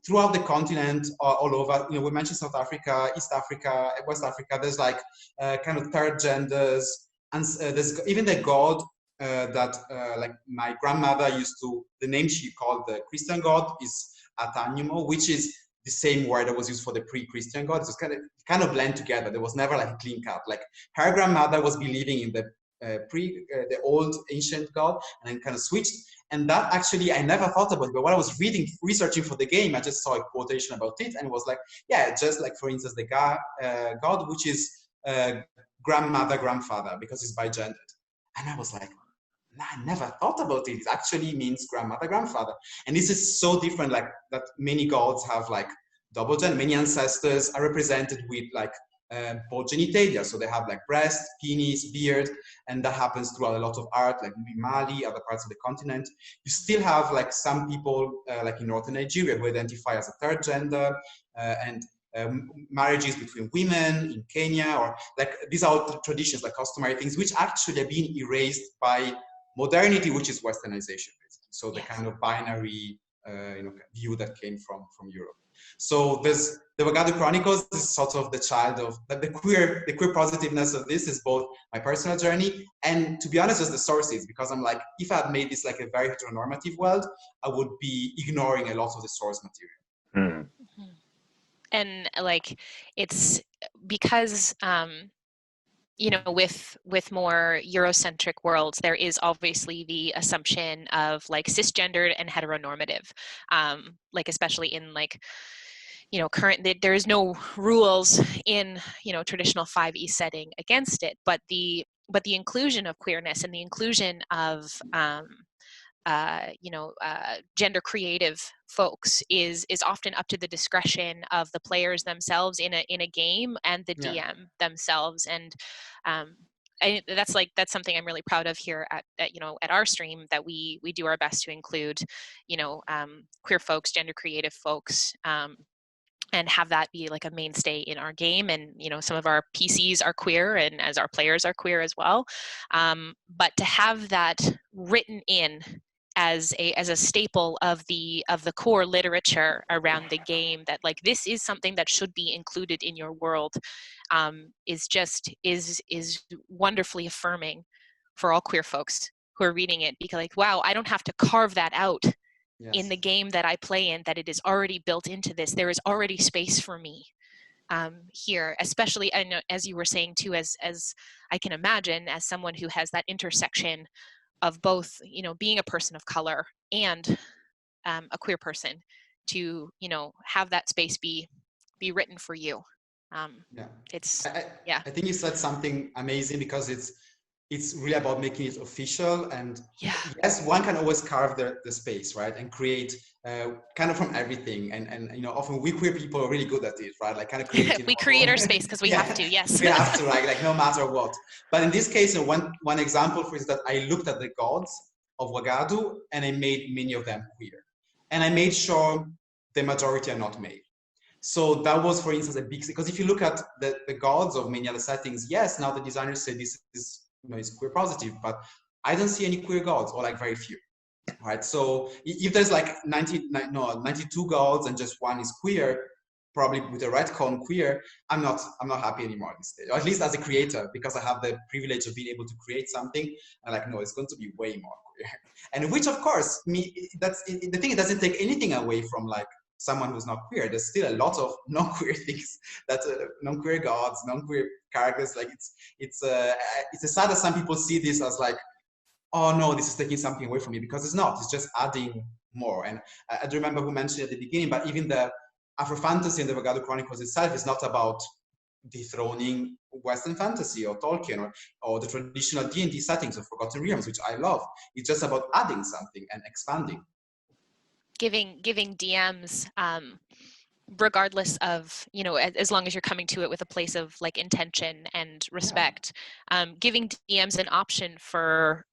throughout the continent, all over. We mentioned South Africa, East Africa, West Africa. There's like kind of third genders, and there's even the god that like my grandmother used to. The name she called the Christian god is Atanyumo, which is the same word that was used for the pre-Christian god. It's kind of blend together. There was never like a clean cut. Like her grandmother was believing in the the old ancient god, and then kind of switched. And that actually, I never thought about it, but when I was researching for the game, I just saw a quotation about it, and it was like, yeah, just like, for instance, the god, which is grandmother, grandfather, because it's bi-gendered. And I was like, nah, I never thought about it. It actually means grandmother, grandfather. And this is so different, like that many gods have like double gender. Many ancestors are represented with like both genitalia. So they have like breast, penis, beard, and that happens throughout a lot of art, like Mali, other parts of the continent. You still have like some people like in northern Nigeria who identify as a third gender, and marriages between women in Kenya, or like these are traditions, like customary things, which actually have been erased by modernity, which is westernization, basically. So the kind of binary view that came from Europe. So there's the Wagadu Chronicles is sort of the child of the queer positiveness of this is both my personal journey and, to be honest, just the sources, because I'm like, if I had made this like a very heteronormative world, I would be ignoring a lot of the source material. Mm-hmm. And like, it's because with more Eurocentric worlds, there is obviously the assumption of like cisgendered and heteronormative, like especially in like, there is no rules in, traditional 5e setting against it, but the inclusion of queerness and the inclusion of gender creative folks is often up to the discretion of the players themselves in a game, and the DM themselves. And that's something I'm really proud of here at our stream, that we do our best to include queer folks, gender creative folks, and have that be like a mainstay in our game. And some of our PCs are queer, and as our players are queer as well, but to have that written in as a staple of the core literature around the game, that like this is something that should be included in your world, is wonderfully affirming for all queer folks who are reading it, because like, wow, I don't have to carve that out in the game that I play in, that it is already built into this. There is already space for me here, especially, I know, as you were saying too, as I can imagine, as someone who has that intersection of both, being a person of color and a queer person, to have that space be written for you. I think you said something amazing, because it's really about making it official. And yes, one can always carve the space, right, and create kind of from everything. And often we queer people are really good at it, right? Like kind of creating. We create our space because we have to. Yes, we have to, right? Like no matter what. But in this case, one example for is that I looked at the gods of Wagadu and I made many of them queer, and I made sure the majority are not male. So that was, for instance, a big, because if you look at the gods of many other settings, yes, now the designers say this is is queer positive, but I don't see any queer gods, or like very few, right? So if there's like 92 gods and just one is queer, probably with a retcon queer, I'm not happy anymore at this stage, or at least as a creator, because I have the privilege of being able to create something. And like, no, it's going to be way more queer. And which, of course, that's the thing. It doesn't take anything away from like someone who's not queer. There's still a lot of non-queer things, that non-queer gods, non-queer characters. Like it's a sad that some people see this as like, oh no, this is taking something away from me, because it's not. It's just adding more. And I do remember who mentioned at the beginning, but even the afro-fantasy in the Wagadu Chronicles itself is not about dethroning Western fantasy or Tolkien or the traditional D&D settings of Forgotten Realms, which I love. It's just about adding something and expanding. Giving DMs, regardless of, as long as you're coming to it with a place of like intention and respect, giving DMs an option for,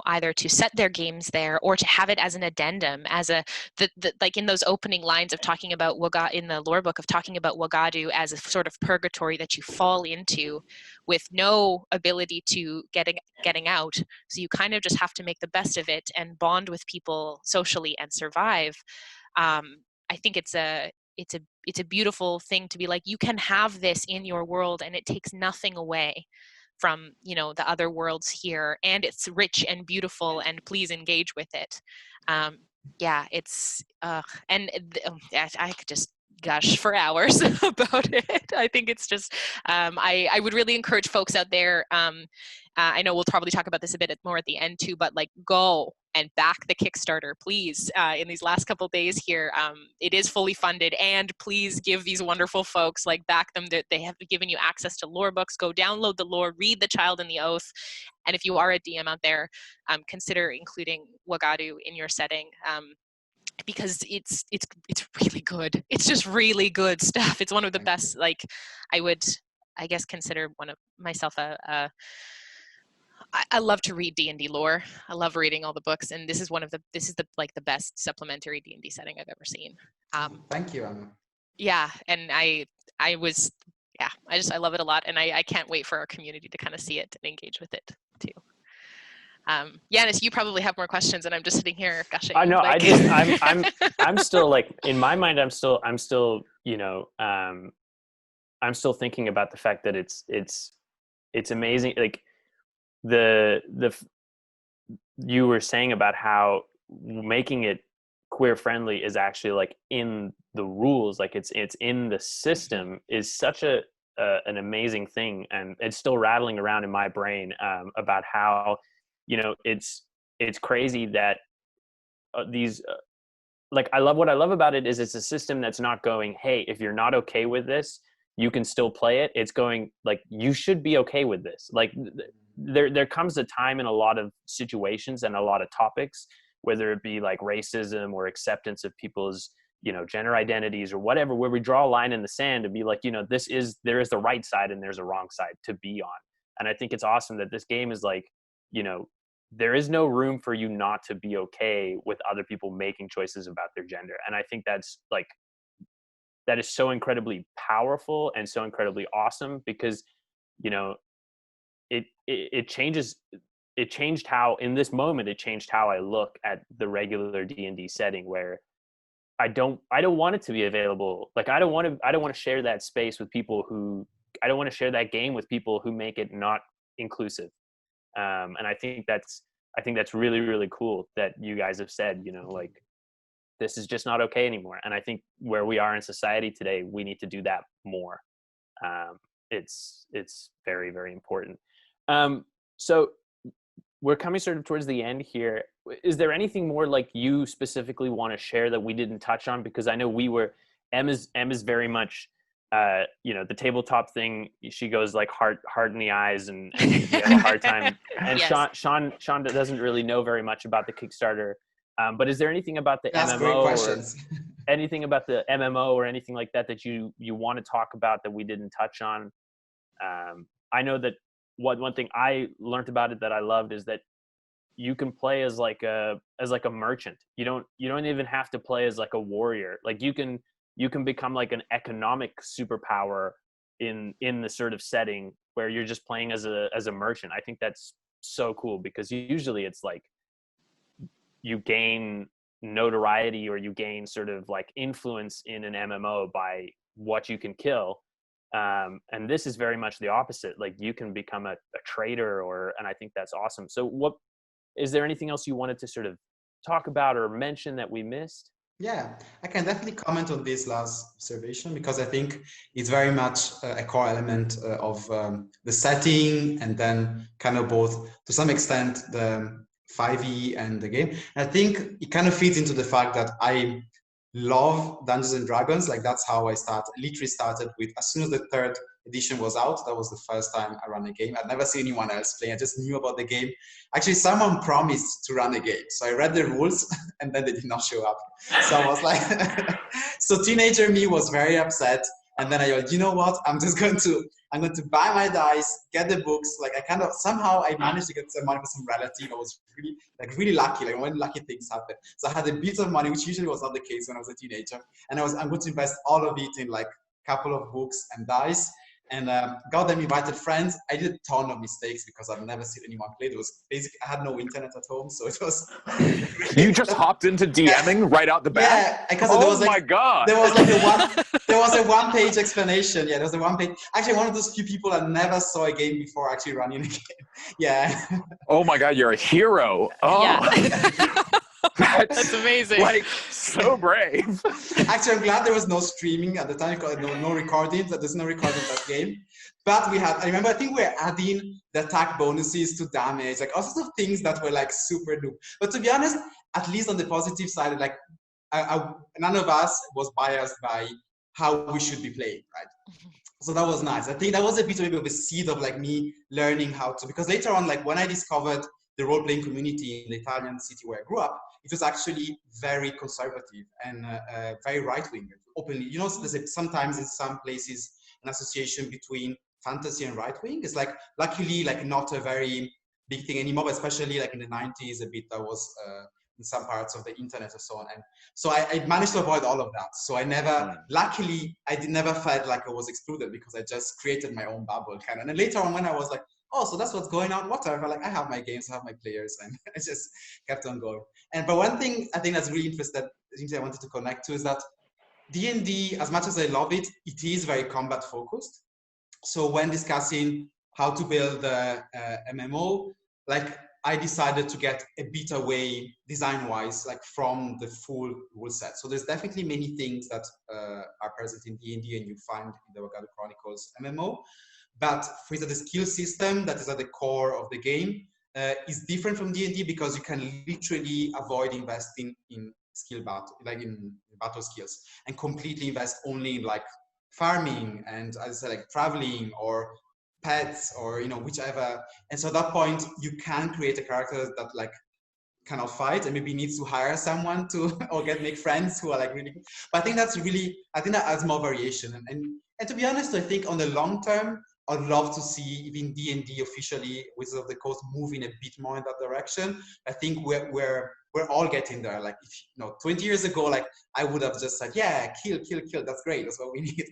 either to set their games there or to have it as an addendum, as like in those opening lines of talking about Wagadu, in the lore book of talking about Wagadu as a sort of purgatory that you fall into with no ability to getting out. So you kind of just have to make the best of it and bond with people socially and survive. I think it's a beautiful thing to be like, you can have this in your world and it takes nothing away from, the other worlds here, and it's rich and beautiful, and please engage with it. I could just gush for hours about it. I think it's just, I would really encourage folks out there. I know we'll probably talk about this a bit more at the end too, but like go and back the Kickstarter, please, in these last couple of days here. It is fully funded, and please give these wonderful folks, like, back them. That they have given you access to lore books. Go download the lore, read The Child and the Oath. And if you are a DM out there, consider including Wagadu in your setting. Because it's really good. It's just really good stuff. It's one of the best. Like, I guess consider one of myself I love to read D&D lore. I love reading all the books, and this is the like the best supplementary D&D setting I've ever seen. Thank you, Anna. Yeah, and I love it a lot, and I can't wait for our community to kind of see it and engage with it too. Yanis, you probably have more questions, and I'm just sitting here gushing. I know. Like... I'm still, like, in my mind, I'm still, you know, I'm still thinking about the fact that it's amazing. Like you were saying about how making it queer friendly is actually, like, in the rules, like it's in the system, is such an amazing thing, and it's still rattling around in my brain about how, you know, it's crazy that these like, what I love about it is it's a system that's not going, hey, if you're not okay with this, you can still play it. It's going, like, you should be okay with this. Like, there comes a time in a lot of situations and a lot of topics, whether it be like racism or acceptance of people's, you know, gender identities or whatever, where we draw a line in the sand and be like, you know, there is the right side and there's a wrong side to be on. And I think it's awesome that this game is like, you know, there is no room for you not to be okay with other people making choices about their gender. And I think that is so incredibly powerful and so incredibly awesome, because, you know, it changed how, in this moment, it changed how I look at the regular D&D setting, where I don't want it to be available. Like, I don't want to share that space with people who, I don't want to share that game with people who make it not inclusive. And I think that's really, really cool that you guys have said, you know, like, this is just not okay anymore. And I think where we are in society today, we need to do that more. It's very, very important. So we're coming sort of towards the end here. Is there anything more, like, you specifically want to share that we didn't touch on? Because I know Em is very much, you know, the tabletop thing. She goes, like, heart in the eyes, and you have a hard time. And Yes. Sean doesn't really know very much about the Kickstarter. But is there anything about the That's great MMO, questions. or anything about the MMO or anything like that that you want to talk about that we didn't touch on? I know that one thing I learned about it that I loved is that you can play as like a merchant. You don't even have to play as like a warrior. Like, you can become like an economic superpower in the sort of setting where you're just playing as a merchant. I think that's so cool, because usually it's like you gain notoriety or you gain sort of like influence in an MMO by what you can kill. And this is very much the opposite. Like, you can become a trader, and I think that's awesome. So is there anything else you wanted to sort of talk about or mention that we missed? Yeah, I can definitely comment on this last observation, because I think it's very much a core element of the setting, and then kind of both, to some extent, the 5e and the game. And I think it kind of feeds into the fact that I love Dungeons and Dragons. Like, that's how I literally started with, as soon as the 3rd edition was out, that was the first time I ran a game. I'd never seen anyone else play. I just knew about the game. Actually, someone promised to run a game, so I read the rules and then they did not show up. So I was like, so teenager me was very upset. And then I went, you know what? I'm going to buy my dice, get the books. Like, somehow I managed to get some money for some relative. I was really lucky. Like, when lucky things happen. So I had a bit of money, which usually was not the case when I was a teenager. And I'm going to invest all of it in, like, a couple of books and dice. And got them invited friends. I did a ton of mistakes because I've never seen anyone play. It was basically, I had no internet at home, so it was. You just hopped into DMing right out the bat? Yeah, because my God. There was like a one-page explanation. Yeah, there was a one-page. Actually, one of those few people that never saw a game before actually running a game. Yeah. Oh my God, you're a hero. Oh. Yeah. That's amazing. Like, so brave. Actually, I'm glad there was no streaming at the time, no recordings. There's no recording of that game. But I remember, I think we were adding the attack bonuses to damage, like all sorts of things that were like super new. But to be honest, at least on the positive side, like none of us was biased by how we should be playing, right? So that was nice. I think that was a bit of a seed of like me learning how to, because later on, like when I discovered the role-playing community in the Italian city where I grew up, it was actually very conservative and very right-wing, openly. You know, sometimes in some places, an association between fantasy and right-wing is like, luckily, like not a very big thing anymore, but especially like in the 90s, a bit that was in some parts of the internet and so on. And so I managed to avoid all of that. So I never, luckily, never felt like I was excluded because I just created my own bubble kind of. And then later on when I was like, oh, so that's what's going on, whatever, like I have my games, I have my players, and I just kept on going. But one thing I think that's really interesting I wanted to connect to is that D&D, as much as I love it, it is very combat focused. So when discussing how to build the MMO, like I decided to get a bit away design-wise, like from the full rule set. So there's definitely many things that are present in D&D and you find in the Wagadu Chronicles MMO. But for instance, the skill system that is at the core of the game is different from D&D because you can literally avoid investing in skill battle, like in battle skills, and completely invest only in like farming and, as I said, like traveling or pets or, you know, whichever. And so at that point, you can create a character that like cannot fight and maybe needs to hire someone to or make friends who are like really good. But I think that's really, I think that adds more variation. And to be honest, I think on the long term, I'd love to see even D&D officially, Wizards of the Coast, moving a bit more in that direction. I think we're all getting there. Like, if, you know, 20 years ago, like I would have just said, yeah, kill. That's great. That's what we need.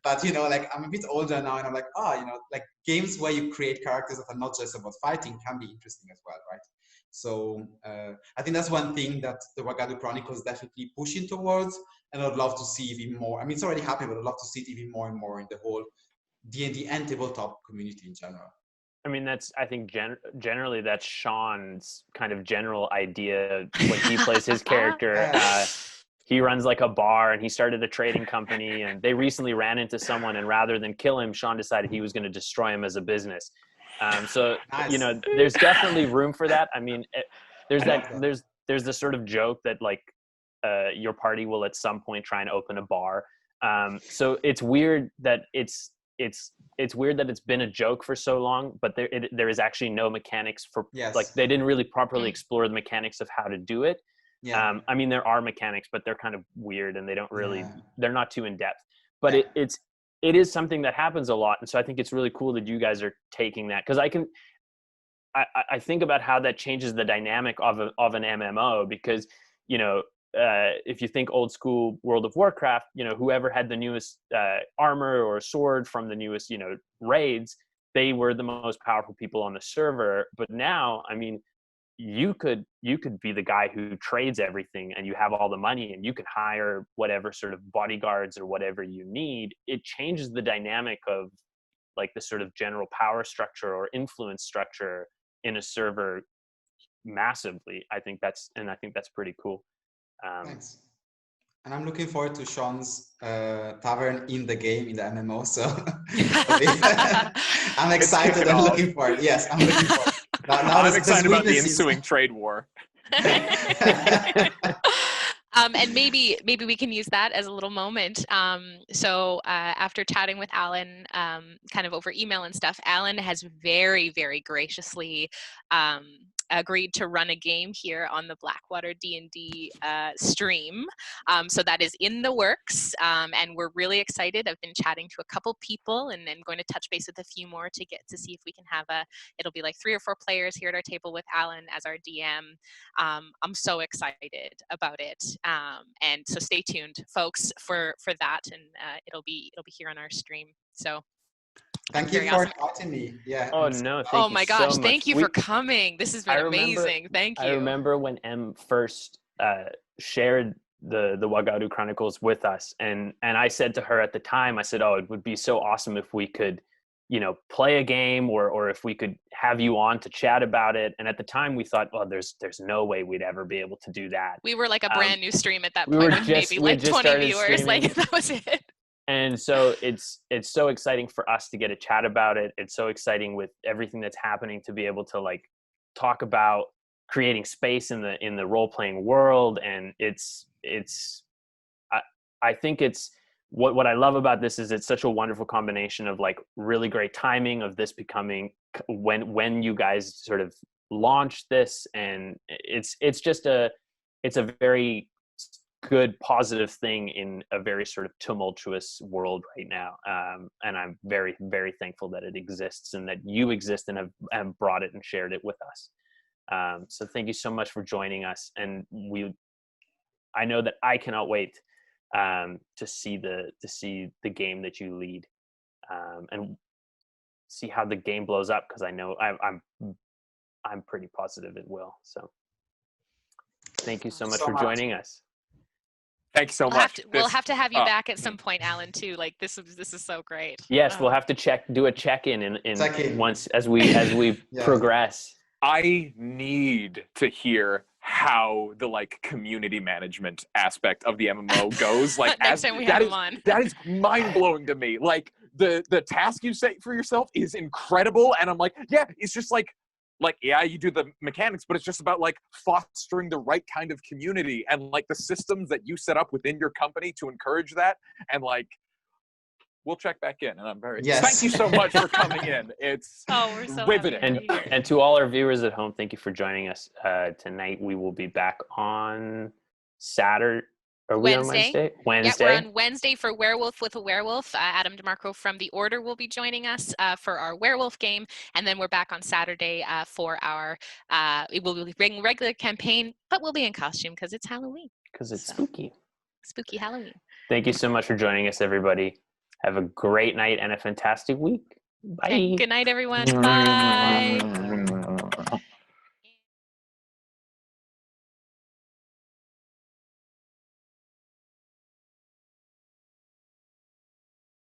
But, you know, like I'm a bit older now and I'm like, you know, like games where you create characters that are not just about fighting can be interesting as well, right? So I think that's one thing that the Wagadu Chronicles is definitely pushing towards, and I'd love to see even more. I mean, it's already happening, but I'd love to see it even more and more in the whole D&D and tabletop community in general. I mean, I think generally that's Sean's kind of general idea when he plays his character. He runs like a bar and he started a trading company, and they recently ran into someone, and rather than kill him, Sean decided he was going to destroy him as a business. So, nice. You know, there's definitely room for that. I mean, there's the sort of joke that like your party will at some point try and open a bar. So it's weird that it's weird that it's been a joke for so long, but there is actually no mechanics for, like, they didn't really properly explore the mechanics of how to do it. I mean, there are mechanics, but they're kind of weird and they don't really, they're not too in depth, but it is something that happens a lot. And so I think it's really cool that you guys are taking that, because I think about how that changes the dynamic of an MMO, because, you know, if you think old school World of Warcraft, you know, whoever had the newest armor or sword from the newest, you know, raids, they were the most powerful people on the server. But now, I mean, you could be the guy who trades everything, and you have all the money, and you can hire whatever sort of bodyguards or whatever you need. It changes the dynamic of like the sort of general power structure or influence structure in a server massively. I think that's pretty cool. Thanks. And I'm looking forward to Sean's tavern in the game, in the MMO. So I'm excited and looking forward. Yes, I'm looking forward. Now I'm excited about the ensuing trade war. And maybe we can use that as a little moment. So after chatting with Allan, kind of over email and stuff, Allan has very, very graciously agreed to run a game here on the Blackwater D&D stream. So that is in the works, and we're really excited. I've been chatting to a couple people and then going to touch base with a few more to get to see if we can have it'll be like 3 or 4 players here at our table with Allan as our DM. I'm so excited about it. And so stay tuned, folks, for that, and it'll be here on our stream. So thank you for inviting me. Yeah. Oh no! Oh my gosh! Thank you for coming. This has been amazing. Thank you. I remember when Em first shared the Wagadu Chronicles with us, and I said to her at the time, I said, "Oh, it would be so awesome if we could play a game, or if we could have you on to chat about it. And at the time we thought, well, there's no way we'd ever be able to do that. We were like a brand new stream at that we point were with just- maybe we like just 20 started viewers. streaming. Like that was it. And so it's so exciting for us to get a chat about it. It's so exciting with everything that's happening to be able to like talk about creating space in the role-playing world. And I think it's what I love about this is it's such a wonderful combination of like really great timing of this becoming when you guys sort of launched this, and it's just a very good positive thing in a very sort of tumultuous world right now, and I'm very, very thankful that it exists and that you exist and have brought it and shared it with us. So thank you so much for joining us, and I know that I cannot wait to see the game that you lead, and see how the game blows up, because I know I'm pretty positive it will. So thank you so much for joining us. Thank you so much. We'll have to have you back at some point, Allan, too. Like this is so great. Yes, we'll have to do a check-in once as we Yeah. progress. I need to hear how the like community management aspect of the MMO goes. Like next time we have him on. That is mind blowing to me. Like the task you set for yourself is incredible, and I'm like, yeah, it's just like yeah, you do the mechanics, but it's just about like fostering the right kind of community and like the systems that you set up within your company to encourage that. And like, we'll check back in, and I'm very thank you so much for coming in. It's we're so riveting. happy to be here. And to all our viewers at home, thank you for joining us tonight. We will be back on Saturday. Are we on Wednesday? Wednesday. Yeah, we're on Wednesday for Werewolf with a Werewolf. Adam DeMarco from The Order will be joining us for our werewolf game, and then we're back on Saturday for our it will be regular campaign, but we'll be in costume because it's Halloween. Because it's spooky. Spooky Halloween. Thank you so much for joining us, everybody. Have a great night and a fantastic week. Bye. Okay, good night, everyone. Bye.